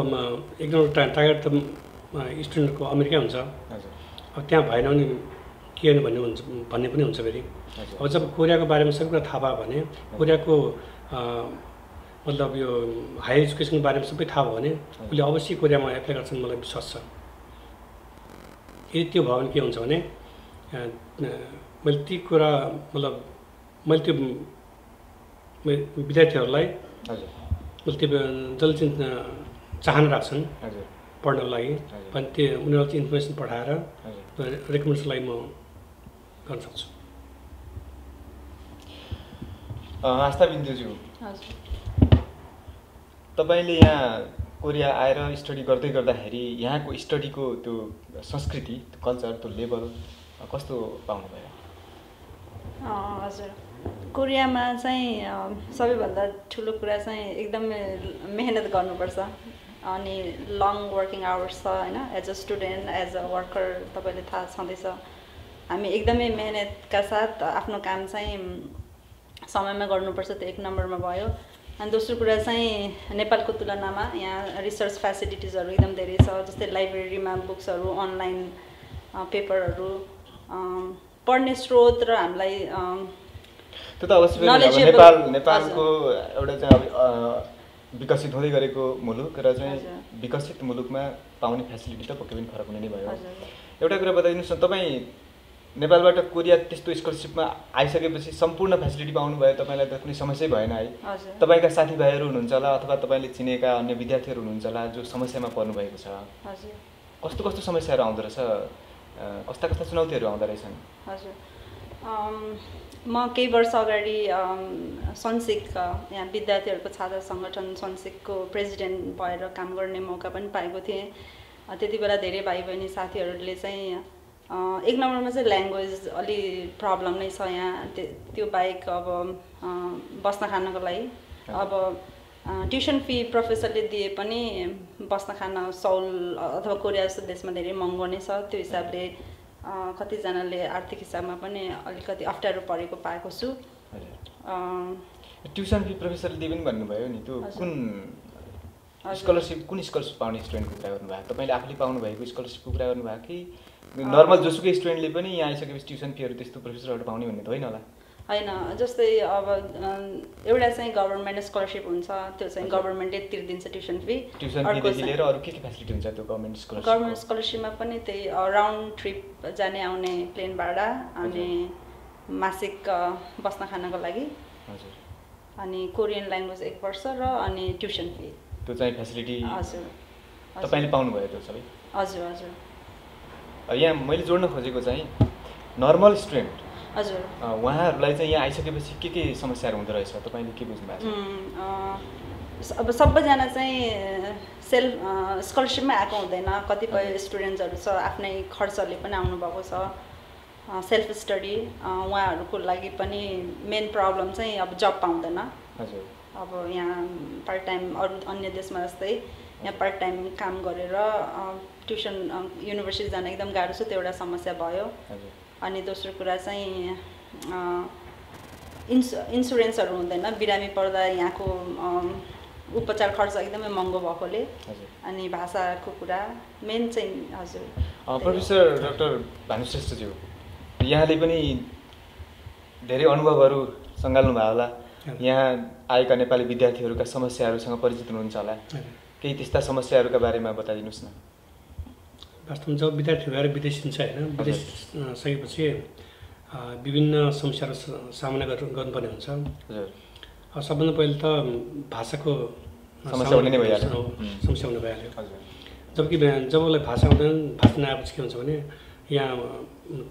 एकदम टार्गेट त स्टुडेन्टको अमेरिकै हुन्छ। अब त्यहाँ भएन भने के भन्ने पनि हुन्छ फेरि। अब जब कोरियाको बारेमा सबै कुरा थाहा भयो भने कोरियाको मतलब यो हायर एजुकेसनको बारेमा सबै थाहा भयो भने उसले अवश्य कोरियामा एप्लाई गर्छन्, मलाई विश्वास छ। यदि त्यो भयो भने के हुन्छ भने मैले ती कुरा मतलब मैले त्यो विद्यार्थीहरूलाई मैले त्यो जसले चाहिँ चाहना राख्छन् पढ्नको लागि पनि त्यो उनीहरूलाई चाहिँ इन्फर्मेसन पठाएर रेकमेन्डेसनलाई म गर्न सक्छु। आस्था बिन्दुज्यू, तपाईँले यहाँ कोरिया आएर स्टडी गर्दै गर्दाखेरि यहाँको स्टडीको त्यो संस्कृति, त्यो कल्चर, त्यो लेभल कस्तो पाउनुभयो? हजुर, कोरियामा चाहिँ सबैभन्दा ठुलो कुरा चाहिँ एकदमै मेहनत गर्नुपर्छ अनि लङ वर्किङ आवर्स छ होइन। As a student, as a worker तपाईँले थाहा छँदैछ, हामी एकदमै मेहनतका साथ आफ्नो काम चाहिँ समयमा गर्नुपर्छ, त्यो एक नम्बरमा भयो। अनि दोस्रो कुरा चाहिँ नेपालको तुलनामा यहाँ रिसर्च फेसिलिटिजहरू एकदम धेरै छ। जस्तै लाइब्रेरीमा बुक्सहरू, अनलाइन पेपरहरू, पढ्ने स्रोत र हामीलाई त्यो त अवश्य नेपालको एउटा चाहिँ अब विकसित हुँदै गरेको मुलुक र चाहिँ विकसित मुलुकमा पाउने फेसिलिटी त पक्कै पनि फरक हुने नै भयो। एउटा कुरा बताइदिनुहोस् न, तपाईँ नेपालबाट कोरिया त्यस्तो स्कलरसिपमा आइसकेपछि सम्पूर्ण फेसिलिटी पाउनुभयो, तपाईँलाई त कुनै समस्यै भएन है? तपाईँका साथीभाइहरू हुनुहुन्छ होला अथवा तपाईँले चिनेका अन्य विद्यार्थीहरू हुनुहुन्छ होला जो समस्यामा पर्नुभएको छ, कस्तो कस्तो समस्याहरू आउँदो रहेछ, कस्ता कस्ता चुनौतीहरू आउँदो रहेछन्? हजुर, म केही वर्ष अगाडि सनसिक यहाँ विद्यार्थीहरूको छात्र सङ्गठन सनसिकको प्रेसिडेन्ट भएर काम गर्ने मौका पनि पाएको थिएँ। त्यति बेला धेरै भाइ बहिनी साथीहरूले चाहिँ एक नम्बरमा चाहिँ ल्याङ्ग्वेज अलि प्रब्लम नै छ यहाँ। त्यो बाहेक अब बस्न खानको लागि अब ट्युसन फी प्रोफेसरले दिए पनि बस्न खान साउल अथवा कोरिया जस्तो देशमा धेरै महँगो नै छ। त्यो हिसाबले कतिजनाले आर्थिक हिसाबमा पनि अलिकति अप्ठ्यारो परेको पाएको छु। ट्युसन फी प्रोफेसरले दिए पनि भन्नुभयो नि, त्यो कुन स्कलरसिप पाउने स्टुडेन्टको कुरा गर्नुभएको? तपाईँले आफूले पाउनुभएको स्कलरसिपको कुरा गर्नुभएको कि नर्मल जोसुकै स्टुडेन्टले पनि यहाँ आइसकेपछि ट्युसन फीहरू त्यस्तो प्रोफेसरबाट पाउने भन्ने त होइन होला? होइन, जस्तै अब एउटा चाहिँ गभर्मेन्ट स्कलरसिप हुन्छ, त्यो चाहिँ गभर्मेन्टले तिर्दिन्छ ट्युसन फी। ट्युसनदेखि लिएर अरू के फेसिलिटी हुन्छ त्यो गभर्मेन्ट स्कलरसिप? गभर्मेन्ट स्कलरसिपमा पनि त्यही राउन्ड ट्रिप जाने आउने प्लेन भाडा अनि मासिक बस्न खानको लागि, अनि कोरियन ल्याङ्ग्वेज 1 वर्ष र अनि ट्युसन फी, त्यो चाहिँ फेसिलिटी हजुर तपाईँले पाउनुभयो त्यो सबै? हजुर हजुर। यहाँ मैले जोड्न खोजेको चाहिँ नर्मल स्टुडेन्ट, हजुर, उहाँहरूलाई चाहिँ यहाँ आइसकेपछि के समस्याहरू हुँदो रहेछ तपाईँले के बुझ्नु भएको छ? अब सबैजना चाहिँ सेल्फ स्कलरसिपमै आएको हुँदैन। कतिपय स्टुडेन्ट्सहरू छ आफ्नै खर्चले पनि आउनुभएको छ, सेल्फ स्टडी। उहाँहरूको लागि पनि मेन प्रब्लम चाहिँ अब जब पाउँदैन। हजुर, अब यहाँ पार्ट टाइम अरू अन्य देशमा जस्तै यहाँ पार्ट टाइम काम गरेर ट्युसन युनिभर्सिटी जान एकदम गाह्रो छ, त्यो एउटा समस्या भयो। अनि दोस्रो कुरा चाहिँ इन्सुरेन्सहरू हुँदैन, बिरामी पर्दा यहाँको उपचार खर्च एकदमै महँगो भएकोले, अनि भाषाको कुरा मेन चाहिँ। हजुर, प्रोफेसर डाक्टर भानुश्रेष्ठज्यू, यहाँले पनि धेरै अनुभवहरू सङ्घाल्नु भयो होला, यहाँ आएका नेपाली विद्यार्थीहरूका समस्याहरूसँग परिचित हुनुहुन्छ होला, केही त्यस्ता समस्याहरूका बारेमा बताइदिनुहोस् न। वास्तवमा जब विद्यार्थी भएर विदेश हुन्छ होइन, विदेश सकेपछि विभिन्न समस्याहरू सामना गर्नुपर्ने हुन्छ। सबभन्दा पहिले त भाषाको समस्या हुने भइहाल्यो। जबकि जब उसलाई भाषा आउँदैन, भाषा नआएपछि के हुन्छ भने यहाँ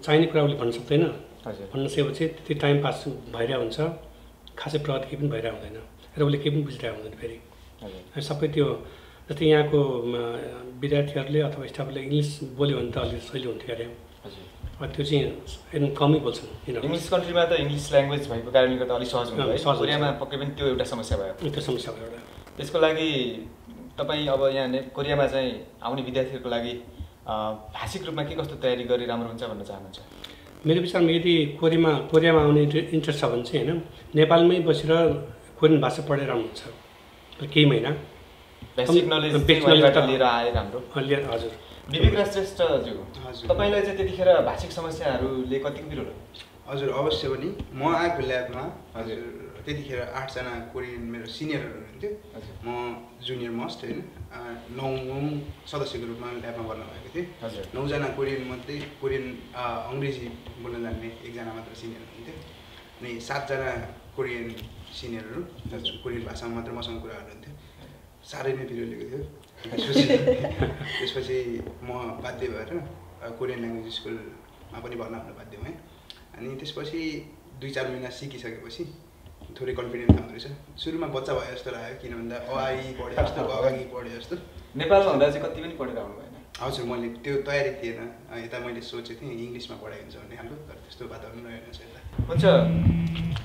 चाहिने कुरा उसले भन्न सक्दैन। भन्न सकेपछि त्यति टाइम पास भइरहेको हुन्छ, खासै प्रगति केही पनि भइरहेको हुँदैन र उसले केही पनि बुझिरहेको हुँदैन। फेरि सबै त्यो जस्तै यहाँको विद्यार्थीहरूले अथवा स्टाफले इङ्ग्लिस बोल्यो भने त अलिक सजिलो हुन्थ्यो अरे, त्यो चाहिँ एकदम कमै बोल्छन्। इङ्ग्लिस कन्ट्रीमा त इङ्ग्लिस ल्याङ्ग्वेज भएको कारणले गर्दा अलिक सहज हुन्छ। कोरियामा पक्कै पनि त्यो एउटा समस्या भयो। त्यो समस्या भयो एउटा। त्यसको लागि तपाईँ अब यहाँ कोरियामा चाहिँ आउने विद्यार्थीहरूको लागि भाषिक रूपमा के कस्तो तयारी गरी राम्रो हुन्छ भन्न चाहनुहुन्छ? मेरो विचारमा यदि कोरियामा आउने इन्ट्रेस्ट छ भने चाहिँ होइन, नेपालमै बसेर कोरियन भाषा पढेर आउनुहुन्छ केही महिना, बेसिक नलेज लिएर आए राम्रो। हजुर। विवेक राज श्रेष्ठज्यू, तपाईँलाई चाहिँ त्यतिखेर भाषिक समस्याहरूले कतिको विरोध? हजुर अवश्य पनि। म आएको ल्याबमा हजुर त्यतिखेर 8 जना कोरियन मेरो सिनियरहरू हुनुहुन्थ्यो, म जुनियर मोस्ट होइन, 9औं सदस्यको रूपमा ल्याबमा भर्ना भएको थिएँ। 9 जना कोरियन मध्ये अङ्ग्रेजी बोल्न जान्ने 1 जना मात्र सिनियर हुनुहुन्थ्यो अनि 7 जना कोरियन सिनियरहरू कोरियन भाषामा मात्र मसँग कुरा गर्नुहुन्थ्यो। साह्रै नै बिरोलेको थियो। त्यसपछि म बाध्य भएर कोरियन ल्याङ्ग्वेज स्कुलमा पनि भर्ना हुन बाध्य भएँ। अनि त्यसपछि 2-4 महिना सिकिसकेपछि थोरै कन्फिडेन्ट आउँदो रहेछ। सुरुमा बच्चा भए जस्तो लाग्यो, किन भन्दा अआइ पढे जस्तो, गगागी पढे जस्तो। नेपालमा हुँदा चाहिँ कति पनि पढेर आउनु भएन? हजुर, मैले त्यो तयारी थिएन। यता मैले सोचेको थिएँ इङ्ग्लिसमा पढाइ हुन्छ भन्ने खालको, तर त्यस्तो वातावरण रहेनछ यता। हुन्छ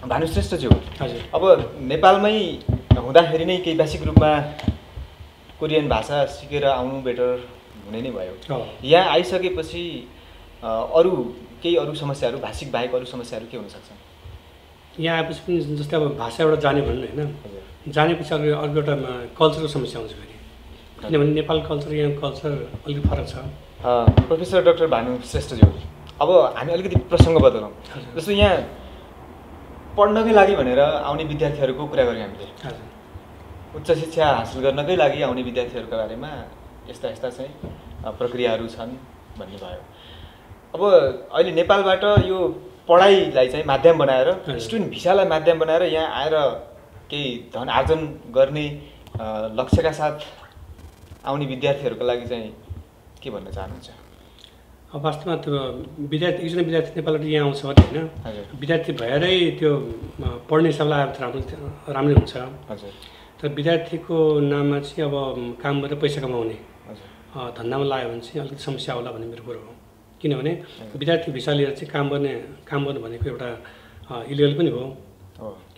भानुश्रेष्ठज्यू, हजुर अब नेपालमै हुँदाखेरि नै केही बेसिक रूपमा कोरियन भाषा सिकेर आउनु बेटर हुने नै भयो। यहाँ आइसकेपछि केही अरू समस्याहरू भाषिक बाहेक अरू समस्याहरू के हुन सक्छ? यहाँ आएपछि पनि जस्तै अब भाषा एउटा जाने भन्नु होइन, जानेपछि अर्को एउटा कल्चरको समस्या आउँछ फेरि, किनभने नेपाल कल्चर यहाँ कल्चर अलिक फरक छ। प्रोफेसर डाक्टर भानुश्रेष्ठज्यू, अब हामी अलिकति प्रसङ्ग बदलौँ। जस्तो यहाँ पढ्नकै लागि भनेर आउने विद्यार्थीहरूको कुरा गऱ्यौँ हामीले, उच्च शिक्षा हासिल गर्नकै लागि आउने विद्यार्थीहरूका बारेमा यस्ता यस्ता चाहिँ प्रक्रियाहरू छन् भन्ने भयो। अब अहिले नेपालबाट यो पढाइलाई चाहिँ माध्यम बनाएर, स्टुडेन्ट भिसालाई माध्यम बनाएर यहाँ आएर केही धन आर्जन गर्ने लक्ष्यका साथ आउने विद्यार्थीहरूको लागि चाहिँ के भन्न चाहनुहुन्छ? अब वास्तवमा त्यो एकजना विद्यार्थी नेपालबाट यहाँ आउँछ भने होइन, विद्यार्थी भएरै त्यो पढ्ने हिसाबले आएर राम्रै हुन्छ। तर विद्यार्थीको नाममा चाहिँ अब काम गरेर पैसा कमाउने धन्दामा लाग्यो भने चाहिँ अलिकति समस्या होला भन्ने मेरो कुरो हो। किनभने विद्यार्थी भिसा लिएर चाहिँ काम गर्नु भनेको एउटा इलिगल पनि हो।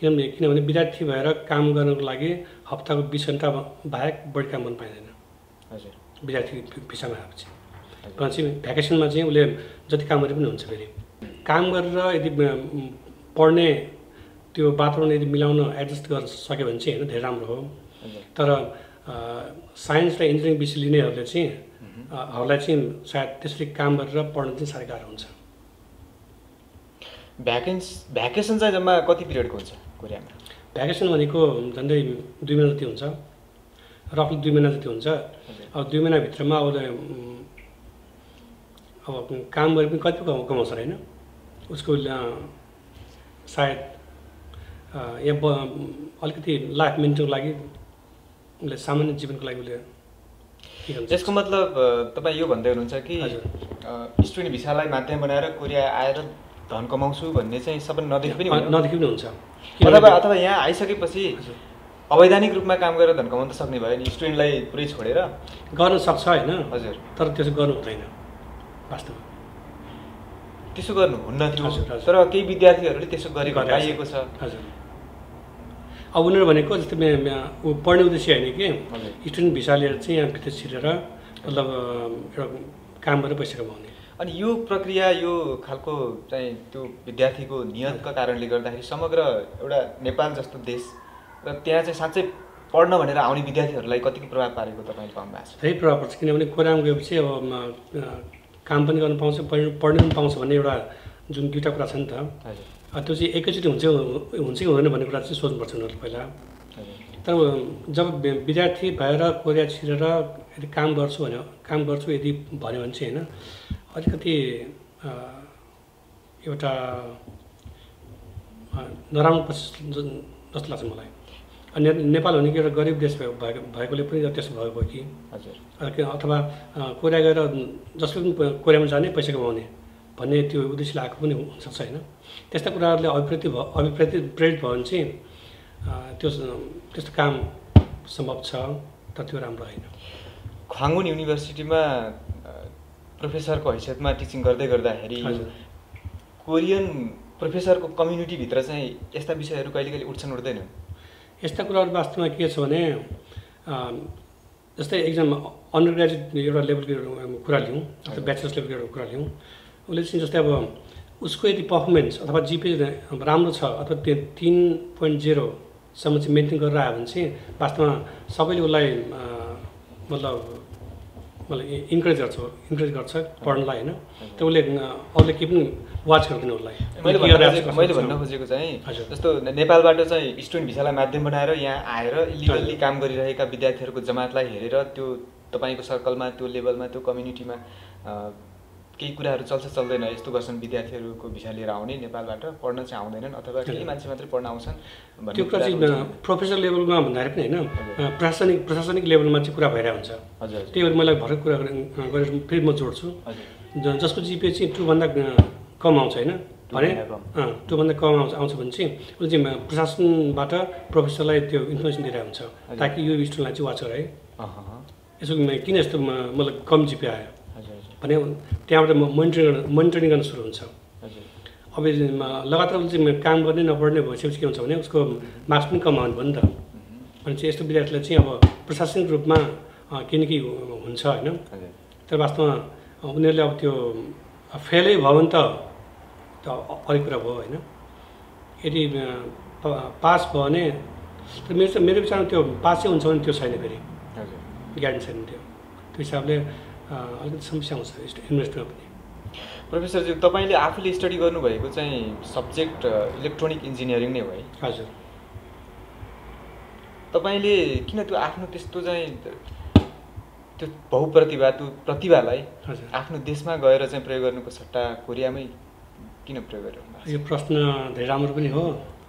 किनभने विद्यार्थी भएर काम गर्नको लागि हप्ताको 20 घन्टा बाहेक बढी काम गर्न पाइँदैन विद्यार्थी भिसामा आएपछि। चाहिँ भ्याकेसनमा चाहिँ उसले जति काम गरे पनि हुन्छ। फेरि काम गरेर यदि पढ्ने त्यो वातावरण यदि मिलाउन एडजस्ट गर्न सक्यो भने चाहिँ होइन धेरै राम्रो हो। तर साइन्स र इन्जिनियरिङ विषय लिनेहरूले चाहिँ सायद त्यसरी काम गरेर पढ्न चाहिँ साह्रै गाह्रो हुन्छ। भ्याकेसन चाहिँ जम्मा कति पिरियडको हुन्छ कोरियामा? भ्याकेसन भनेको झन्डै 2 महिना जति हुन्छ, रफली 2 महिना जति हुन्छ। अब 2 महिनाभित्रमा अब काम गरे पनि कति कमाउँछ होइन, उसको सायद यहाँ अलिकति लाइफ मेन्टेनको लागि उसले सामान्य जीवनको लागि उसले त्यसको मतलब तपाईँ यो भन्दै हुनुहुन्छ कि स्टुडेन्ट भिसालाई माध्यम बनाएर कोरिया आएर धन कमाउँछु भन्ने चाहिँ सबै नदेखि पनि हुन्छ। अथवा यहाँ आइसकेपछि अवैधानिक रूपमा काम गरेर धन कमाउन त सक्ने भयो नि, स्टुडेन्टलाई पुरै छोडेर गर्न सक्छ होइन। हजुर, तर त्यसो गर्नु हुँदैन वास्तवमा, त्यसो गर्नुहुन्न थियो। तर केही विद्यार्थीहरूले त्यसो गरेको पाइएको छ। हजुर, अब उनीहरू भनेको जस्तै पढ्ने उद्देश्य होइन कि स्टुडेन्ट भिसा लिएर चाहिँ यहाँ भित्र छिरेर मतलब एउटा काम गरेर पैसा कमाउने। अनि यो प्रक्रिया यो खालको चाहिँ त्यो विद्यार्थीको नियतका कारणले गर्दाखेरि समग्र एउटा नेपाल जस्तो देश र त्यहाँ चाहिँ साँच्चै पढ्न भनेर आउने विद्यार्थीहरूलाई कतिको प्रभाव पारेको तपाईँले पाउनु भएको छ? धेरै प्रभाव पर्छ। किनभने कोरियामा गएपछि अब काम पनि गर्न पाउँछ, पढ्न पनि पाउँछ भन्ने एउटा जुन दुईवटा कुरा छ नि त, त्यो चाहिँ एकैचोटि हुन्छ कि हुँदैन भन्ने कुरा चाहिँ सोच्नुपर्छ उनीहरूले पहिला। तर जब विद्यार्थी भएर कोरिया छिरेर यदि काम गर्छु यदि भन्यो भने चाहिँ होइन अलिकति एउटा नराम्रो जस्तो लाग्छ मलाई। नेपाल भनेको एउटा गरिब देश भएकोले पनि त्यसो भएको कि हजुर अथवा कोरिया गएर जसले पनि कोरियामा जाने पैसा कमाउने भन्ने त्यो उद्देश्यले आएको पनि हुनसक्छ होइन। त्यस्ता कुराहरूले प्रेरित भयो भने चाहिँ त्यस्तो काम सम्भव छ, तर त्यो राम्रो होइन। खाङ्गुन युनिभर्सिटीमा प्रोफेसरको हैसियतमा टिचिङ गर्दै गर्दाखेरि कोरियन प्रोफेसरको कम्युनिटीभित्र चाहिँ यस्ता विषयहरू कहिले कहिले उठ्छन् उठ्दैनन्? यस्ता कुराहरू वास्तवमा के छ भने जस्तै एक्जाम अन्डर ग्रेजुएट एउटा लेभलको कुरा लिउँ अथवा ब्याचलर्स लेभलको एउटा कुरा लिउँ, उसले चाहिँ जस्तै अब उसको यदि पर्फर्मेन्स अथवा जिपे राम्रो छ अथवा त्यो 3.0सम्म चाहिँ मेन्टेन गरेर आयो भने चाहिँ वास्तवमा सबैले उसलाई मतलब इन्करेज गर्छ पढ्नलाई होइन। त्यो उसले अरूले केही पनि वाच गर्दैन उसलाई। मैले भन्न खोजेको चाहिँ जस्तो नेपालबाट चाहिँ स्टुडेन्ट भिसालाई माध्यम बनाएर यहाँ आएर इलिगल्ली काम गरिरहेका विद्यार्थीहरूको जमातलाई हेरेर त्यो तपाईँको सर्कलमा त्यो लेभलमा त्यो कम्युनिटीमा केही कुराहरू चल्छ चल्दैन यस्तो गर्छन् विद्यार्थीहरूको भिसा लिएर आउने नेपालबाट पढ्न चाहिँ आउँदैनन् अथवा केही मान्छे मात्रै पढ्न आउँछन् त्यो कुरा चाहिँ प्रोफेसर लेभलमा भन्दाखेरि पनि होइन प्रशासनिक लेभलमा चाहिँ कुरा भइरहेको हुन्छ। हजुर त्यही भएर मलाई भर्खर कुरा गरेर फेरि म जोड्छु। जसको जिपे चाहिँ 2 भन्दा कम आउँछ होइन भने 2 भन्दा कम आउँछ भने चाहिँ उसले चाहिँ प्रशासनबाट प्रोफेसरलाई त्यो इन्फर्मेसन दिइरहेको हुन्छ ताकि यो स्टुडेन्टलाई चाहिँ वाच गर है यसो किन यस्तो मतलब कम जिपे आयो भने त्यहाँबाट मोनिटरिङ गर्न सुरु हुन्छ। अब लगातार उसले चाहिँ काम गर्ने नपढ्ने भइसकेपछि के हुन्छ भने उसको मार्क्स पनि कम आउनु भयो नि त। भने चाहिँ यस्तो विद्यार्थीलाई चाहिँ अब प्रशासनिक रूपमा केही न केही हुन्छ होइन। तर वास्तवमा उनीहरूले अब त्यो फेलै भयो भने त अलिक कुरा भयो होइन। यदि पास भयो भने मेरो विचारमा त्यो पासै हुन्छ भने त्यो छैन, फेरि ग्यारेन्टी छैन त्यो हिसाबले अलिकति समस्या आउँछ इन्भेस्टमा पनि। प्रोफेसरज्यू तपाईँले आफूले स्टडी गर्नुभएको चाहिँ सब्जेक्ट इलेक्ट्रोनिक इन्जिनियरिङ नै हो है? हजुर। तपाईँले किन त्यो आफ्नो त्यस्तो चाहिँ त्यो बहुप्रतिभा त्यो प्रतिभालाई आफ्नो देशमा गएर चाहिँ प्रयोग गर्नुको सट्टा कोरियामै किन प्रयोग गर्नु? यो प्रश्न धेरै राम्रो पनि हो,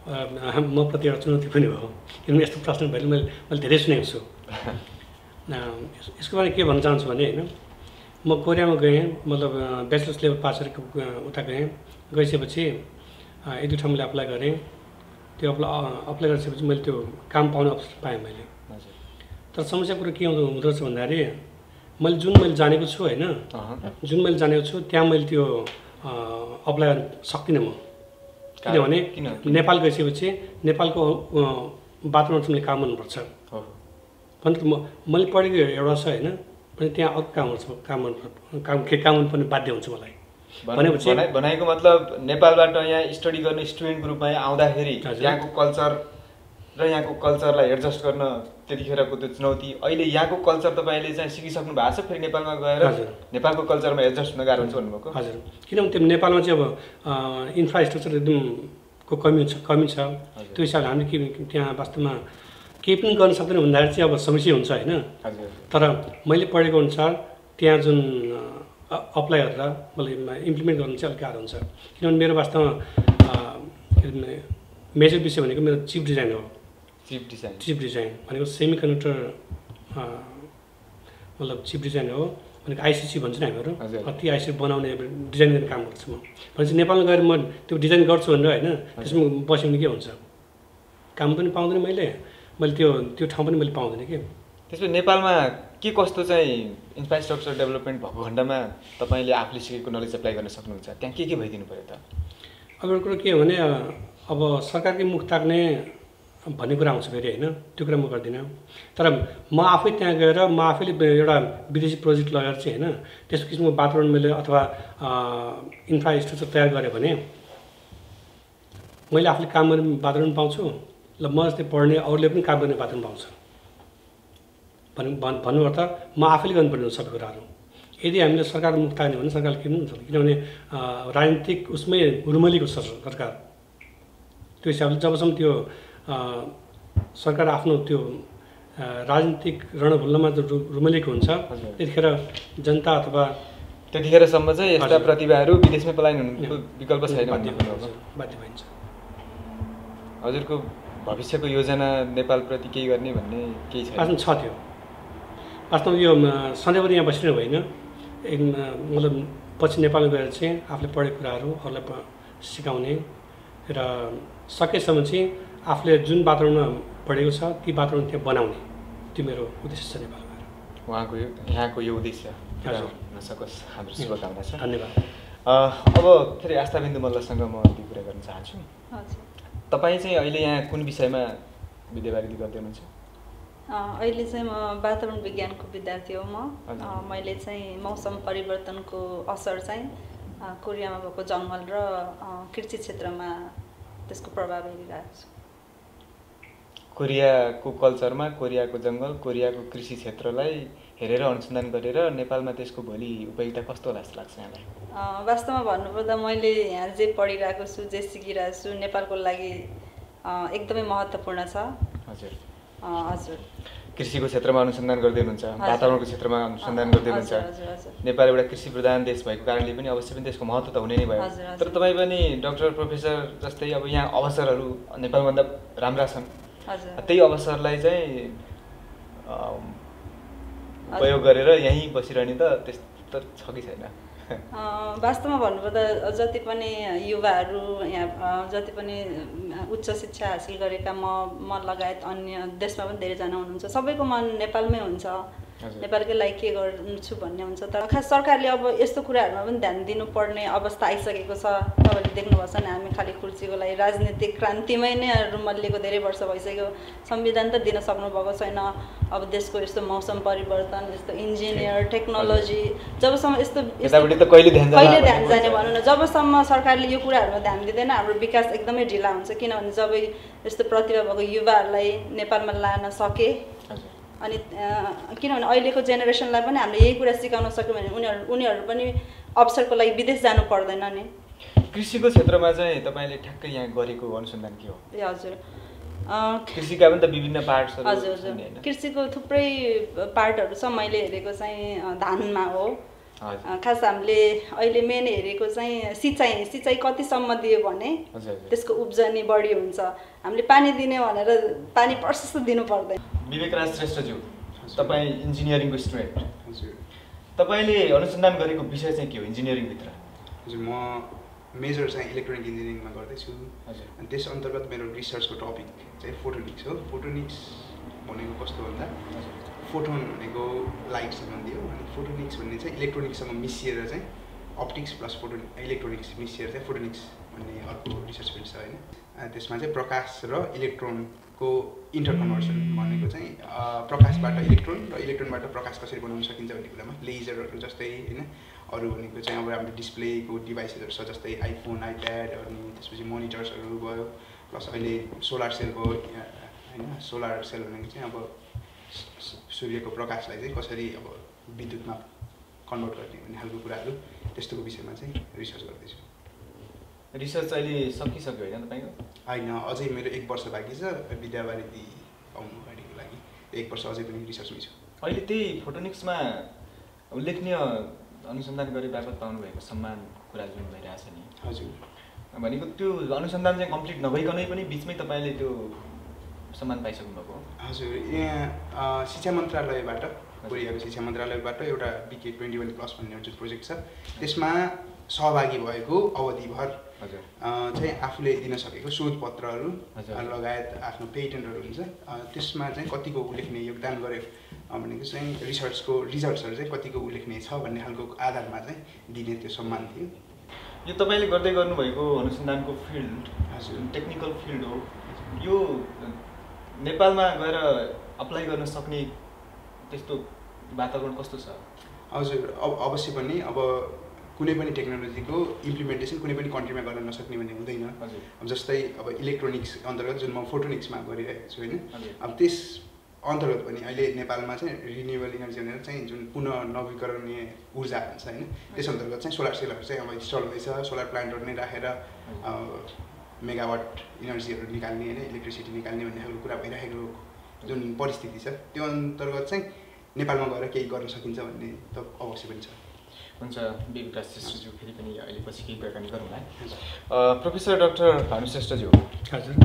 म प्रति एउटा चुनौती पनि हो। किनभने यस्तो प्रश्न भयो मैले धेरै सुनेको छु। यसको बारेमा के भन्न चाहन्छु भने होइन, म कोरियामा गएँ, मतलब ब्याचलर्स लेभल पास गरेर उता गइसकेपछि 1-2 ठाउँ मैले अप्लाई गरेँ। त्यो अप्लाई गरिसकेपछि मैले त्यो काम पाउने अवसर पाएँ मैले। तर समस्या कुरो के हुँदो रहेछ भन्दाखेरि मैले जानेको छु होइन, जुन मैले जानेको छु त्यहाँ मैले त्यो अप्लाई गर्न सक्दिनँ म। किनभने नेपाल गइसकेपछि नेपालको वातावरण मैले काम गर्नुपर्छ भने मैले पढेको एउटा छ होइन, पनि त्यहाँ अर्को काम गर्नुपर्ने बाध्य हुन्छ मलाई। भनेपछि भनेको मतलब नेपालबाट यहाँ स्टडी गर्ने स्टुडेन्टको रूपमा आउँदाखेरि यहाँको कल्चर र यहाँको कल्चरलाई एडजस्ट गर्न त्यतिखेरको त्यो चुनौती, अहिले यहाँको कल्चर तपाईँले चाहिँ सिकिसक्नु भएको छ, फेरि नेपालमा गएर नेपालको कल्चरमा एडजस्ट हुन गाह्रो हुन्छ भन्नुभएको? हजुर। किनभने त्यो नेपालमा चाहिँ अब इन्फ्रास्ट्रक्चर एकदमको कमी छ। त्यो हिसाबले हामीले त्यहाँ वास्तवमा केही पनि गर्न सक्दैन भन्दाखेरि चाहिँ अब समस्या हुन्छ होइन। तर मैले पढेको अनुसार त्यहाँ जुन अप्लाई गरेर मैले इम्प्लिमेन्ट गर्नु चाहिँ अलिक गाह्रो हुन्छ। किनभने मेरो वास्तवमा मेजर विषय भनेको मेरो चिप डिजाइन हो। चिप डिजाइन भनेको सेमी कन्डक्टर मतलब चिप डिजाइन हो भनेको आइसिसी भन्छ नि हामीहरू। ती आइसिसी बनाउने डिजाइन गर्ने काम गर्छु म। भनेपछि नेपालमा गएर म त्यो डिजाइन गर्छु भनेर होइन त्यसमा बस्यो भने के हुन्छ, काम पनि पाउँदैन मैले त्यो ठाउँ पनि मैले पाउँदैन कि। त्यसपछि नेपालमा के कस्तो चाहिँ इन्फ्रास्ट्रक्चर डेभलपमेन्ट भएको खण्डमा तपाईँले आफूले सिकेको नलेज एप्लाई गर्न सक्नुहुन्छ? त्यहाँ के भइदिनु पऱ्यो त? अब एउटा कुरो के हो भने अब सरकारकै मुख ताक्ने भन्ने कुरा आउँछ फेरि होइन, त्यो कुरा म गर्दिनँ। तर म आफै त्यहाँ गएर म आफैले एउटा विदेशी प्रोजेक्ट लगाएर चाहिँ होइन त्यस्तो किसिमको वातावरण मैले अथवा इन्फ्रास्ट्रक्चर तयार गरेँ भने मैले आफूले काम गर्ने वातावरण पाउँछु, ल म जस्तै पढ्ने अरूले पनि काम गर्ने वातावरण पाउँछ। भन्नु अर्थ म आफैले गर्नुपर्ने सबै कुराहरू। यदि हामीले सरकार मुख तान्यो भने सरकारले के पनि हुन्छ, किनभने राजनीतिक उसमै रुमलीको छ सरकार। त्यो हिसाबले जबसम्म त्यो सरकार आफ्नो त्यो राजनीतिक रणभुल्लमा रुमलीको हुन्छ त्यतिखेर जनता अथवा त्यतिखेरसम्म चाहिँ यस्ता प्रतिभाहरू विदेशमै पलायन हुनुको विकल्प छैन भन्ने बाध्य भइन्छ। हजुरको भविष्यको योजना नेपालप्रति केही गर्ने भन्ने केही छैन? वास्तवमा छ त्यो। वास्तवमा यो सधैँभरि यहाँ बसिरहनु होइन, मतलब पछि नेपालमा गएर चाहिँ आफूले पढेको कुराहरू अरूलाई सिकाउने र सकेसम्म चाहिँ आफूले जुन वातावरणमा पढेको छ ती वातावरण त्यहाँ बनाउने, त्यो मेरो उद्देश्य छ नेपालमा गएर। यहाँको यो उद्देश्य हुन सकोस्, हाम्रो शुभकामना छ। धन्यवाद। अब फेरि आस्थाबिन्दु मल्लसँग म दुई कुरा गर्न चाहन्छु। तपाईँ चाहिँ अहिले यहाँ कुन विषयमा विद्यावारिधि गर्दै हुनुहुन्छ? अहिले चाहिँ म वातावरण विज्ञानको विद्यार्थी हो। मैले चाहिँ मौसम परिवर्तनको असर चाहिँ कोरियामा भएको जङ्गल र कृषि क्षेत्रमा त्यसको प्रभाव हेरिरहेको छु। कोरियाको कल्चरमा कोरियाको जङ्गल, कोरियाको कृषि क्षेत्रलाई हेरेर अनुसन्धान गरेर नेपालमा त्यसको भोलि उपयोगिता कस्तो होला जस्तो लाग्छ यहाँलाई? वास्तवमा भन्नुपर्दा मैले यहाँ जे पढिरहेको छु, जे सिकिरहेको छु, नेपालको लागि एकदमै महत्त्वपूर्ण छ। हजुर हजुर। कृषिको क्षेत्रमा अनुसन्धान गर्दै हुनुहुन्छ, वातावरणको क्षेत्रमा अनुसन्धान गर्दै हुनुहुन्छ। नेपाल एउटा कृषि प्रधान देश भएको कारणले पनि अवश्य पनि त्यसको महत्त्व त हुने नै भयो। तर तपाईँ पनि डाक्टर, प्रोफेसर जस्तै अब यहाँ अवसरहरू नेपालभन्दा राम्रा छन्, त्यही अवसरलाई चाहिँ उपयोग गरेर यहीँ बसिरहने त त्यस्तो छ कि छैन? वास्तवमा भन्नुपर्दा जति पनि युवाहरू यहाँ जति पनि उच्च शिक्षा हासिल गरेका म लगायत अन्य देशमा पनि धेरैजना हुनुहुन्छ, सबैको मन नेपालमै हुन्छ, नेपालकै लागि के गर्छु भन्ने हुन्छ। तर खास सरकारले अब यस्तो कुराहरूमा पनि ध्यान दिनुपर्ने अवस्था आइसकेको छ। तपाईँले देख्नुभएको छ नि, हामी खालि कुर्सीको लागि राजनीतिक क्रान्तिमै नै रुमल्लिएको धेरै वर्ष भइसक्यो। संविधान त दिन सक्नुभएको छैन। अब देशको यस्तो मौसम परिवर्तन, यस्तो इन्जिनियर, टेक्नोलोजी, जबसम्म यस्तो कहिले ध्यान जाने भनौँ न, जबसम्म सरकारले यो कुराहरूमा ध्यान दिँदैन हाम्रो विकास एकदमै ढिला हुन्छ। किनभने जब यस्तो प्रतिभा भएको युवाहरूलाई नेपालमा लान सके, अनि किनभने अहिलेको जेनेरेसनलाई पनि हामीले यही कुरा सिकाउन सक्यौँ भने उनीहरू पनि अवसरको लागि विदेश जानु पर्दैन नि। कृषिको क्षेत्रमा चाहिँ तपाईँले ठ्याक्कै यहाँ गरेको अनुसन्धान के हो? हजुर, कृषिका पनि त विभिन्न पार्ट्सहरू। हजुर, कृषिको थुप्रै पार्टहरू छ। मैले हेरेको चाहिँ धानमा हो। खास हामीले अहिले मेन हेरेको चाहिँ सिँचाइ कतिसम्म दियो भने त्यसको उब्जनी बढी हुन्छ। हामीले पानी दिने भनेर पानी प्रशस्त दिनु पर्दैन। विवेकराज श्रेष्ठज्यू, तपाईँ इन्जिनियरिङको स्टुडेन्ट, तपाईँले अनुसन्धान गरेको विषय चाहिँ के हो इन्जिनियरिङभित्र? हजुर, म मेजर चाहिँ इलेक्ट्रोनिक इन्जिनियरिङमा गर्दैछु। हजुर, अनि त्यस अन्तर्गत मेरो रिसर्चको टपिक चाहिँ फोटोनिक्स हो। फोटोनिक्स भनेको कस्तो भन्दा फोटोन भनेको लाइट सम्बन्धी हो, अनि फोटोनिक्स भन्ने चाहिँ इलेक्ट्रोनिक्ससँग मिसिएर चाहिँ अप्टिक्स प्लस इलेक्ट्रोनिक्स मिसिएर चाहिँ फोटोनिक्स भन्ने अर्को रिसर्च फिल्ड छ होइन। त्यसमा चाहिँ प्रकाश र इलेक्ट्रोनको इन्टर कन्भर्सन भनेको चाहिँ प्रकाशबाट इलेक्ट्रोन र इलेक्ट्रोनबाट प्रकाश कसरी बनाउन सकिन्छ भन्ने कुरामा लेजरहरू जस्तै होइन। अरू भनेको चाहिँ अब हाम्रो डिस्प्लेको डिभाइसहरू छ जस्तै आइफोन, आइप्याड, अनि त्यसपछि मोनिटर्सहरू भयो, प्लस अहिले सोलर सेल भयो होइन। सोलर सेल भनेको चाहिँ अब सूर्यको प्रकाशलाई चाहिँ कसरी अब विद्युतमा कन्भर्ट गर्ने भन्ने खालको कुराहरू, त्यस्तोको विषयमा चाहिँ रिसर्च गर्दैछु। रिसर्च अहिले सकिसक्यो होइन तपाईँको? होइन, अझै मेरो 1 वर्ष बाँकी छ विद्यावारिधि पाउनु अगाडिको लागि। 1 वर्ष अझै पनि रिसर्चमै छु। अहिले त्यही फोटोनिक्समा उल्लेखनीय अनुसन्धान गरे बापत पाउनुभएको सम्मानको कुरा जुन भइरहेछ नि। हजुर, भनेको त्यो अनुसन्धान चाहिँ कम्प्लिट नभइकनै पनि बिचमै तपाईँले त्यो सम्मान पाइसक्नु भएको? हजुर, यहाँ शिक्षा मन्त्रालयबाट, कोरियाको शिक्षा मन्त्रालयबाट एउटा BK 21+ भन्ने जुन प्रोजेक्ट छ त्यसमा सहभागी भएको अवधिभर चाहिँ आफूले दिन सकेको शोधपत्रहरू लगायत आफ्नो पेटेन्टहरू हुन्छ, त्यसमा चाहिँ कतिको उल्लेखनीय योगदान गर्यो भनेको चाहिँ रिसर्चको रिजल्ट्सहरू चाहिँ कतिको उल्लेखनीय छ भन्ने खालको आधारमा चाहिँ दिने त्यो सम्मान थियो। यो तपाईँले गर्दै गर्नुभएको अनुसन्धानको फिल्ड हजुर टेक्निकल फिल्ड हो, यो नेपालमा गएर अप्लाई गर्न सक्ने त्यस्तो वातावरण कस्तो छ? हजुर, अवश्य पनि अब कुनै पनि टेक्नोलोजीको इम्प्लिमेन्टेसन कुनै पनि कन्ट्रीमा गर्न नसक्ने भन्ने हुँदैन। अब जस्तै अब इलेक्ट्रोनिक्स अन्तर्गत जुन म फोटोनिक्समा गरिरहेको छु होइन, अब त्यस अन्तर्गत पनि अहिले नेपालमा चाहिँ रिन्युएबल इनर्जी भनेर चाहिँ जुन पुनः नवीकरणीय ऊर्जा हुन्छ होइन, त्यस अन्तर्गत चाहिँ सोलर सेलहरू चाहिँ अब इन्स्टल हुँदैछ। सोलर प्लान्टहरू नै राखेर मेगावाट इनर्जीहरू निकाल्ने होइन, इलेक्ट्रिसिटी निकाल्ने भन्ने खालको कुरा भइरहेको जुन परिस्थिति छ, त्यो अन्तर्गत चाहिँ नेपालमा गएर केही गर्न सकिन्छ भन्ने त अवश्य पनि छ। हुन्छ, विवेकराज श्रेष्ठज्यू, फेरि पनि अहिले पछि केही कुराकानी गरौँला। प्रोफेसर डाक्टर भानु श्रेष्ठज्यू, हजुर,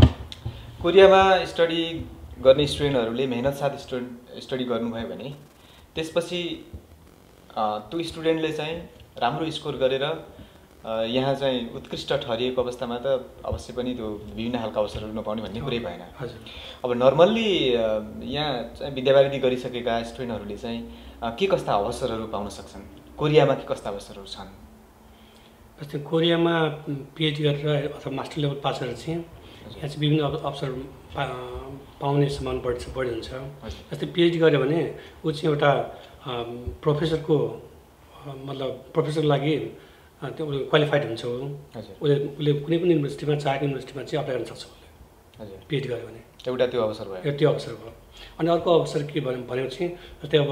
कोरियामा स्टडी गर्ने स्टुडेन्टहरूले मेहनत साथ स्टडी गर्नुभयो भने त्यसपछि त्यो स्टुडेन्टले चाहिँ राम्रो स्कोर गरेर यहाँ चाहिँ उत्कृष्ट ठहरिएको अवस्थामा त अवश्य पनि त्यो विभिन्न खालका अवसरहरू नपाउने भन्ने कुरै भएन। अब नर्मल्ली यहाँ चाहिँ विद्यावारिधि गरिसकेका स्टुडेन्टहरूले चाहिँ के कस्ता अवसरहरू पाउन सक्छन्? कोरियामा के कस्ता अवसरहरू छन्? जस्तै कोरियामा पिएचडी गरेर अथवा मास्टर लेभल पास गरेर चाहिँ यहाँ चाहिँ विभिन्न अवसर पाउने सम्भावना बढी हुन्छ। जस्तै पिएचडी गऱ्यो भने ऊ चाहिँ एउटा प्रोफेसरको मतलब प्रोफेसरको लागि त्यो क्वालिफाइड हुन्छ। उसले कुनै पनि युनिभर्सिटीमा चाहेको युनिभर्सिटीमा चाहिँ अप्लाई गर्न सक्छ उसले पिएचडी गऱ्यो भने। एउटा त्यो अवसर भयो। त्यो अवसर भयो। अनि अर्को अवसर के भनेपछि जस्तै अब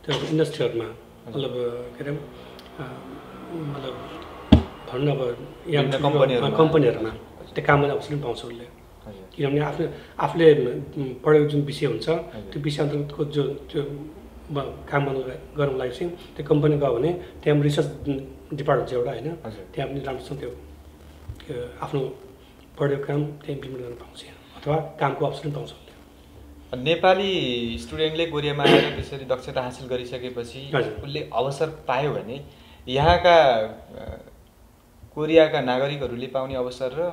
त्यो इन्डस्ट्रीहरूमा मतलब के अरे मतलब भनौँ न अब यहाँ कम्पनीहरूमा त्यो काम गर्ने अवसर पनि पाउँछ उसले। किनभने आफूले पढेको जुन विषय हुन्छ त्यो विषय अन्तर्गतको जो त्यो काम गर्नुको लागि चाहिँ त्यो कम्पनी गयो भने त्यहाँ रिसर्च डिपार्टमेन्ट छ एउटा होइन, त्यहाँ पनि राम्रोसँग त्यो आफ्नो पढेको काम त्यहाँ इम्प्लिमेन्ट गर्न पाउँछ अथवा कामको अवसर पनि पाउँछ। नेपाली स्टुडेन्टले कोरियामा आएर त्यसरी दक्षता हासिल गरिसकेपछि उसले अवसर पायो भने यहाँका कोरियाका नागरिकहरूले पाउने अवसर र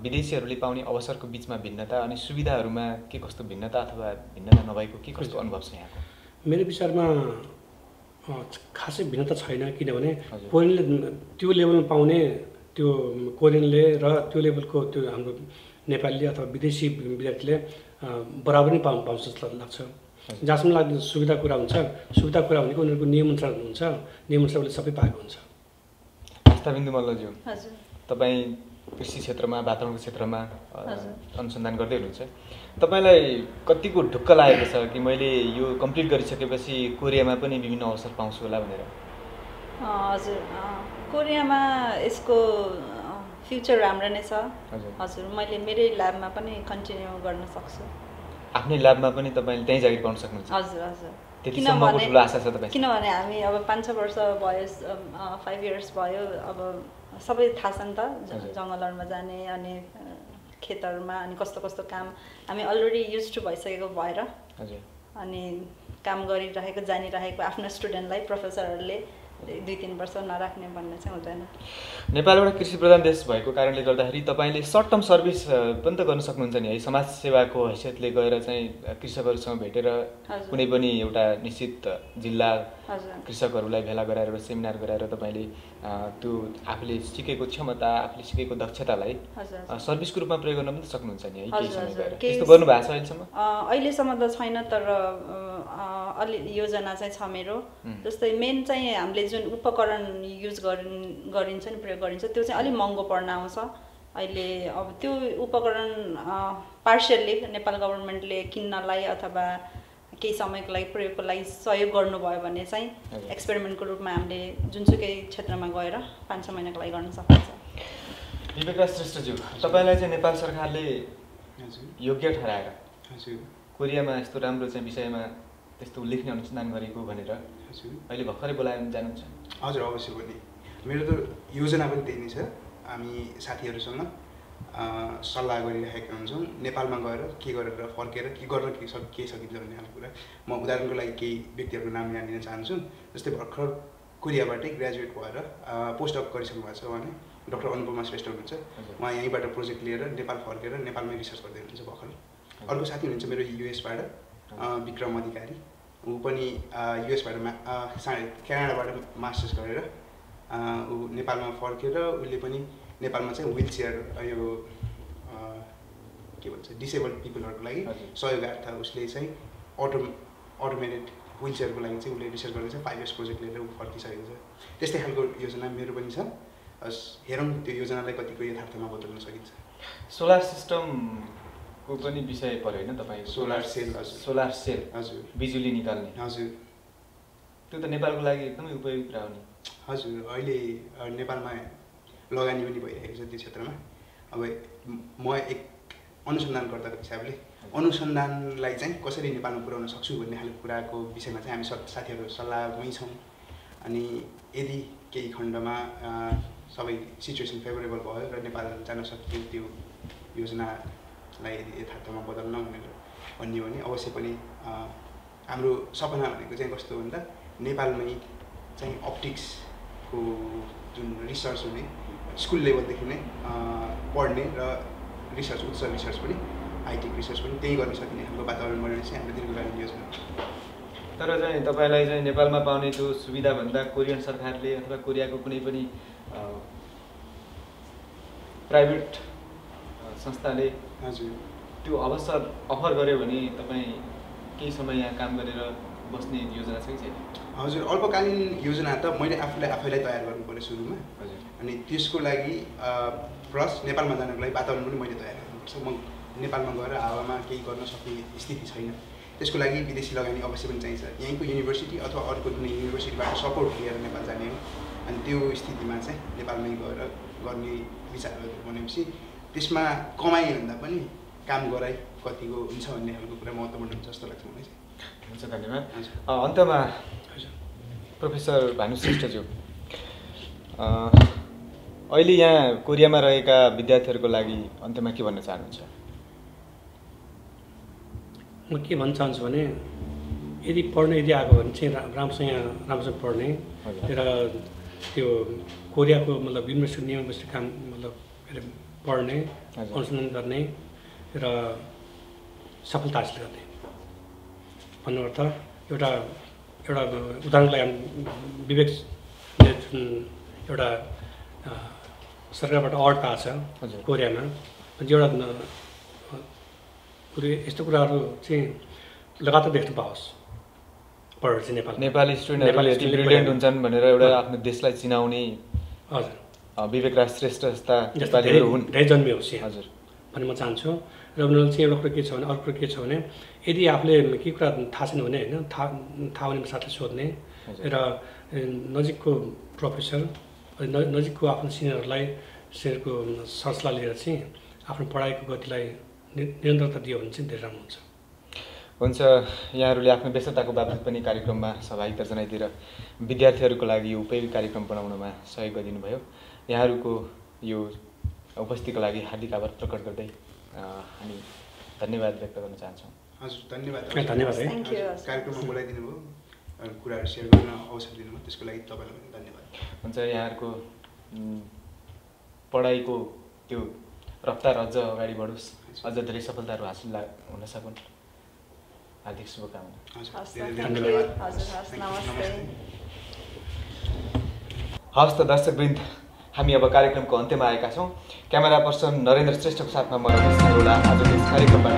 विदेशीहरूले पाउने अवसरको बिचमा भिन्नता अनि सुविधाहरूमा के कस्तो भिन्नता अथवा भिन्नता नभएको के कस्तो अनुभव छ यहाँको? मेरो विचारमा खासै भिन्नता छैन। किनभने कोरियनले त्यो लेभलमा पाउने त्यो कोरियनले र त्यो लेभलको त्यो हाम्रो नेपालीले अथवा विदेशी विद्यार्थीले बराबर नै पाउँछ जस्तो लाग्छ। जहाँसम्म लाग्ने सुविधा कुरा हुन्छ, सुविधा कुरा भनेको उनीहरूको नियमअनुसार हुन्छ, नियमअनुसार उसले सबै पाएको हुन्छ। आस्थाबिन्दु मल्लज्यू, तपाईँ कृषि क्षेत्रमा वातावरणको क्षेत्रमा अनुसन्धान गर्दै हुनुहुन्छ। तपाईँलाई कतिको ढुक्क लागेको छ कि मैले यो कम्प्लिट गरिसकेपछि कोरियामा पनि विभिन्न अवसर पाउँछु होला भनेर? हजुर, कोरियामा यसको फ्युचर राम्रो नै छ। हजुर, मैले मेरै ल्याबमा पनि कन्टिन्यू गर्न सक्छु। आफ्नै ल्याबमा पनि तपाईँले त्यहीँ जागिर पाउन सक्नुहुन्छ? हजुर हजुर। त्यतिसम्मको ठुलो आशा छ तपाईँ? किनभने हामी अब 5-6 वर्ष भयो, 5 इयर्स भयो, अब सबै थाहा छ नि त, जङ्गलहरूमा जाने अनि खेतहरूमा अनि कस्तो कस्तो काम हामी अलरेडी युज टु भइसकेको भएर अनि काम गरिरहेको जानिरहेको आफ्नो स्टुडेन्टलाई प्रोफेसरहरूले 2-3 वर्ष नराख्ने भन्ने चाहिँ हुँदैन। नेपाल एउटा कृषि प्रधान देश भएको कारणले गर्दाखेरि तपाईँले सर्ट टर्म सर्भिस पनि त गर्न सक्नुहुन्छ नि है? समाज सेवाको हैसियतले गएर चाहिँ कृषकहरूसँग भेटेर कुनै पनि एउटा निश्चित जिल्ला कृषकहरूलाई भेला गराएर एउटा सेमिनार गराएर तपाईँले त्यो आफूले सिकेको क्षमता आफूले सिकेको दक्षतालाई सर्भिसको रूपमा प्रयोग गर्न पनि सक्नुहुन्छ नि है? केही समय गएर त्यस्तो गर्नुभएको छ अहिलेसम्म? अहिलेसम्म त छैन, तर अलि योजना चाहिँ छ मेरो। जस्तै मेन चाहिँ हामीले जुन उपकरण युज गरिन्छ नि, प्रयोग गरिन्छ, त्यो चाहिँ अलिक महँगो पर्न आउँछ अहिले। अब त्यो उपकरण पार्सियल्ली नेपाल गभर्मेन्टले किन्नलाई अथवा केही समयको लागि प्रयोगको लागि सहयोग गर्नुभयो भने चाहिँ एक्सपेरिमेन्टको रूपमा हामीले जुनसुकै क्षेत्रमा गएर 5-6 महिनाको लागि गर्न सकिन्छ। विवेकराज श्रेष्ठज्यू, तपाईँलाई चाहिँ नेपाल सरकारले योग्य ठहराएर कोरियामा यस्तो राम्रो चाहिँ विषयमा त्यस्तो उल्लेखनीय अनुसन्धान गरेको भनेर अहिले भर्खरै बोलाएर जानुहुन्छ? हजुर, अवश्य पनि। मेरो त योजना पनि त्यही नै छ। हामी साथीहरूसँग सल्लाह गरिरहेका हुन्छौँ नेपालमा गएर के गरेर फर्केर के गर्न के सकिन्छ भन्ने खालको कुरा। म उदाहरणको लागि केही व्यक्तिहरूको नाम यहाँ लिन चाहन्छु। जस्तै भर्खर कोरियाबाटै ग्रेजुएट भएर पोस्ट डक गरिसक्नु भएको छ उहाँले, डाक्टर अनुपमा श्रेष्ठ हुनुहुन्छ। उहाँ यहीँबाट प्रोजेक्ट लिएर नेपाल फर्केर नेपालमै रिसर्च गर्दै हुनुहुन्छ भर्खर। अर्को साथी हुनुहुन्छ मेरो युएसबाट विक्रम अधिकारी, ऊ पनि युएसबाट क्यानाडाबाट मास्टर्स गरेर ऊ नेपालमा फर्केर उसले पनि नेपालमा चाहिँ व्हिल चेयर यो के भन्छ डिसेबल्ड पिपलहरूको लागि सहयोगार्थ उसले चाहिँ अटोमेटेड व्हिल चेयरको लागि चाहिँ उसले रिसर्च गर्दैछ। 5 इयर्स प्रोजेक्ट लिएर ऊ फर्किसकेको छ। त्यस्तै खालको योजना मेरो पनि छ। हेरौँ त्यो योजनालाई कतिको यथार्थमा बदल्न सकिन्छ। सोलर सिस्टमको पनि विषय पर्यो होइन तपाईँ? Solar cell. हजुर, सोलर सेल। हजुर, बिजुली निकाल्ने। हजुर, त्यो त नेपालको लागि एकदमै उपयोगी कुरा हो नि। हजुर, अहिले नेपालमा लगानी पनि भइरहेको छ त्यो क्षेत्रमा। अब म एक अनुसन्धानकर्ताको हिसाबले अनुसन्धानलाई चाहिँ कसरी नेपालमा पुर्याउन सक्छु भन्ने खालको कुराको विषयमा चाहिँ हामी साथीहरू सल्लाहमै छौँ। अनि यदि केही खण्डमा सबै सिचुएसन फेभरेबल भयो र नेपाल जान सकियो त्यो योजना लाई यदि यथार्थमा बदल्न भनेर भन्ने हो भने अवश्य पनि हाम्रो सपना भनेको चाहिँ कस्तो भन्दा नेपालमै चाहिँ अप्टिक्सको जुन रिसर्च हुने स्कुल लेभलदेखि नै पढ्ने र रिसर्च उच्च रिसर्च पनि आइटी रिसर्च पनि त्यही गर्न सकिने हाम्रो वातावरण बनाउने चाहिँ हाम्रो दीर्घकालीन योजना हो। तर चाहिँ तपाईँलाई चाहिँ नेपालमा पाउने त्यो सुविधाभन्दा कोरियन सरकारले अथवा कोरियाको कुनै पनि प्राइभेट संस्थाले हजुर त्यो अवसर अफर गर्यो भने तपाईँ केही समय यहाँ काम गरेर बस्ने योजना छ कि छैन? हजुर अल्पकालीन योजना त मैले आफैलाई तयार गर्नु पर्यो सुरुमा। हजुर अनि त्यसको लागि प्लस नेपालमा जानको लागि वातावरण पनि मैले तयार गर्नुपर्छ। म नेपालमा गएर हावामा केही गर्न सक्ने स्थिति छैन। त्यसको लागि विदेशी लगानी अवश्य पनि चाहिन्छ। यहीँको युनिभर्सिटी अथवा अर्को कुनै युनिभर्सिटीबाट सपोर्ट लिएर नेपाल जाने हो। अनि त्यो स्थितिमा चाहिँ नेपालमै गएर गर्ने विचारहरू भनेपछि त्यसमा कमाइभन्दा पनि काम गराइ कतिको हुन्छ भन्ने खालको कुरा महत्त्वपूर्ण हुन्छ जस्तो लाग्छ मलाई चाहिँ। हुन्छ, धन्यवाद। अन्तमा प्रोफेसर भानुश्रेष्ठज्यू, अहिले यहाँ कोरियामा रहेका विद्यार्थीहरूको लागि अन्त्यमा के भन्न चाहनुहुन्छ? म के भन्न चाहन्छु भने यदि पढ्न आएको भने चाहिँ राम्रोसँग पढ्ने र त्यो कोरियाको मतलब युनिभर्सिटी काम मतलब पढ्ने अनुसन्धान गर्ने र सफलता हासिल गर्ने भन्नु अर्थ एउटा उदाहरणको लागि विवेकले जुन एउटा सरकारबाट अवार्ड पाएको छ कोरियामा, एउटा यस्तो कुराहरू चाहिँ लगातार देख्न पाओस् पढेर चाहिँ नेपाली स्टुडेन्टहरू ब्रिलियन्ट हुन्छन् भनेर एउटा आफ्नो देशलाई चिनाउने हजुर विवेकराज श्रेष्ठ जस्ता नेपालीहरू हुन्, धेरै जन्मियोस् हजुर भन्ने म चाहन्छु। र उनीहरूले चाहिँ एउटा कुरा के छ भने अर्को कुरा के छ भने यदि आफूले के कुरा थाहा छैन भने होइन थाहा हुने साथले सोध्ने र नजिकको प्रोफेसर नजिकको आफ्नो सिनियरको सरसल्लाह लिएर चाहिँ आफ्नो पढाइको गतिलाई निरन्तरता दियो भने चाहिँ धेरै राम्रो हुन्छ। हुन्छ, यहाँहरूले आफ्नो व्यस्तताको बावजुद पनि कार्यक्रममा सहभागिता जनाइदिएर विद्यार्थीहरूको लागि यो उपयोगी कार्यक्रम बनाउनमा सहयोग गरिदिनुभयो। यहाँहरूको यो उपस्थितिको लागि हार्दिक आभार प्रकट गर्दै हामी धन्यवाद व्यक्त गर्न चाहन्छौँ। हजुर धन्यवाद है कार्यक्रममा बोलाइदिनु भयो, कुराहरू सेयर गर्न अवसर दिनुभयो, त्यसको लागि तपाईँलाई पनि धन्यवाद। हुन्छ, यहाँहरूको पढाइको त्यो रफ्तार अझ अगाडि बढोस्, अझ धेरै सफलताहरू हासिल हुन सकुन्। हार्दिक शुभकामना। हवस् त दर्शकवृन्द, हामी अब कार्यक्रमको अन्त्यमा आएका छौँ। क्यामेरा पर्सन नरेन्द्र श्रेष्ठको साथमा म रमेश सारोला आजको यस कार्यक्रमबाट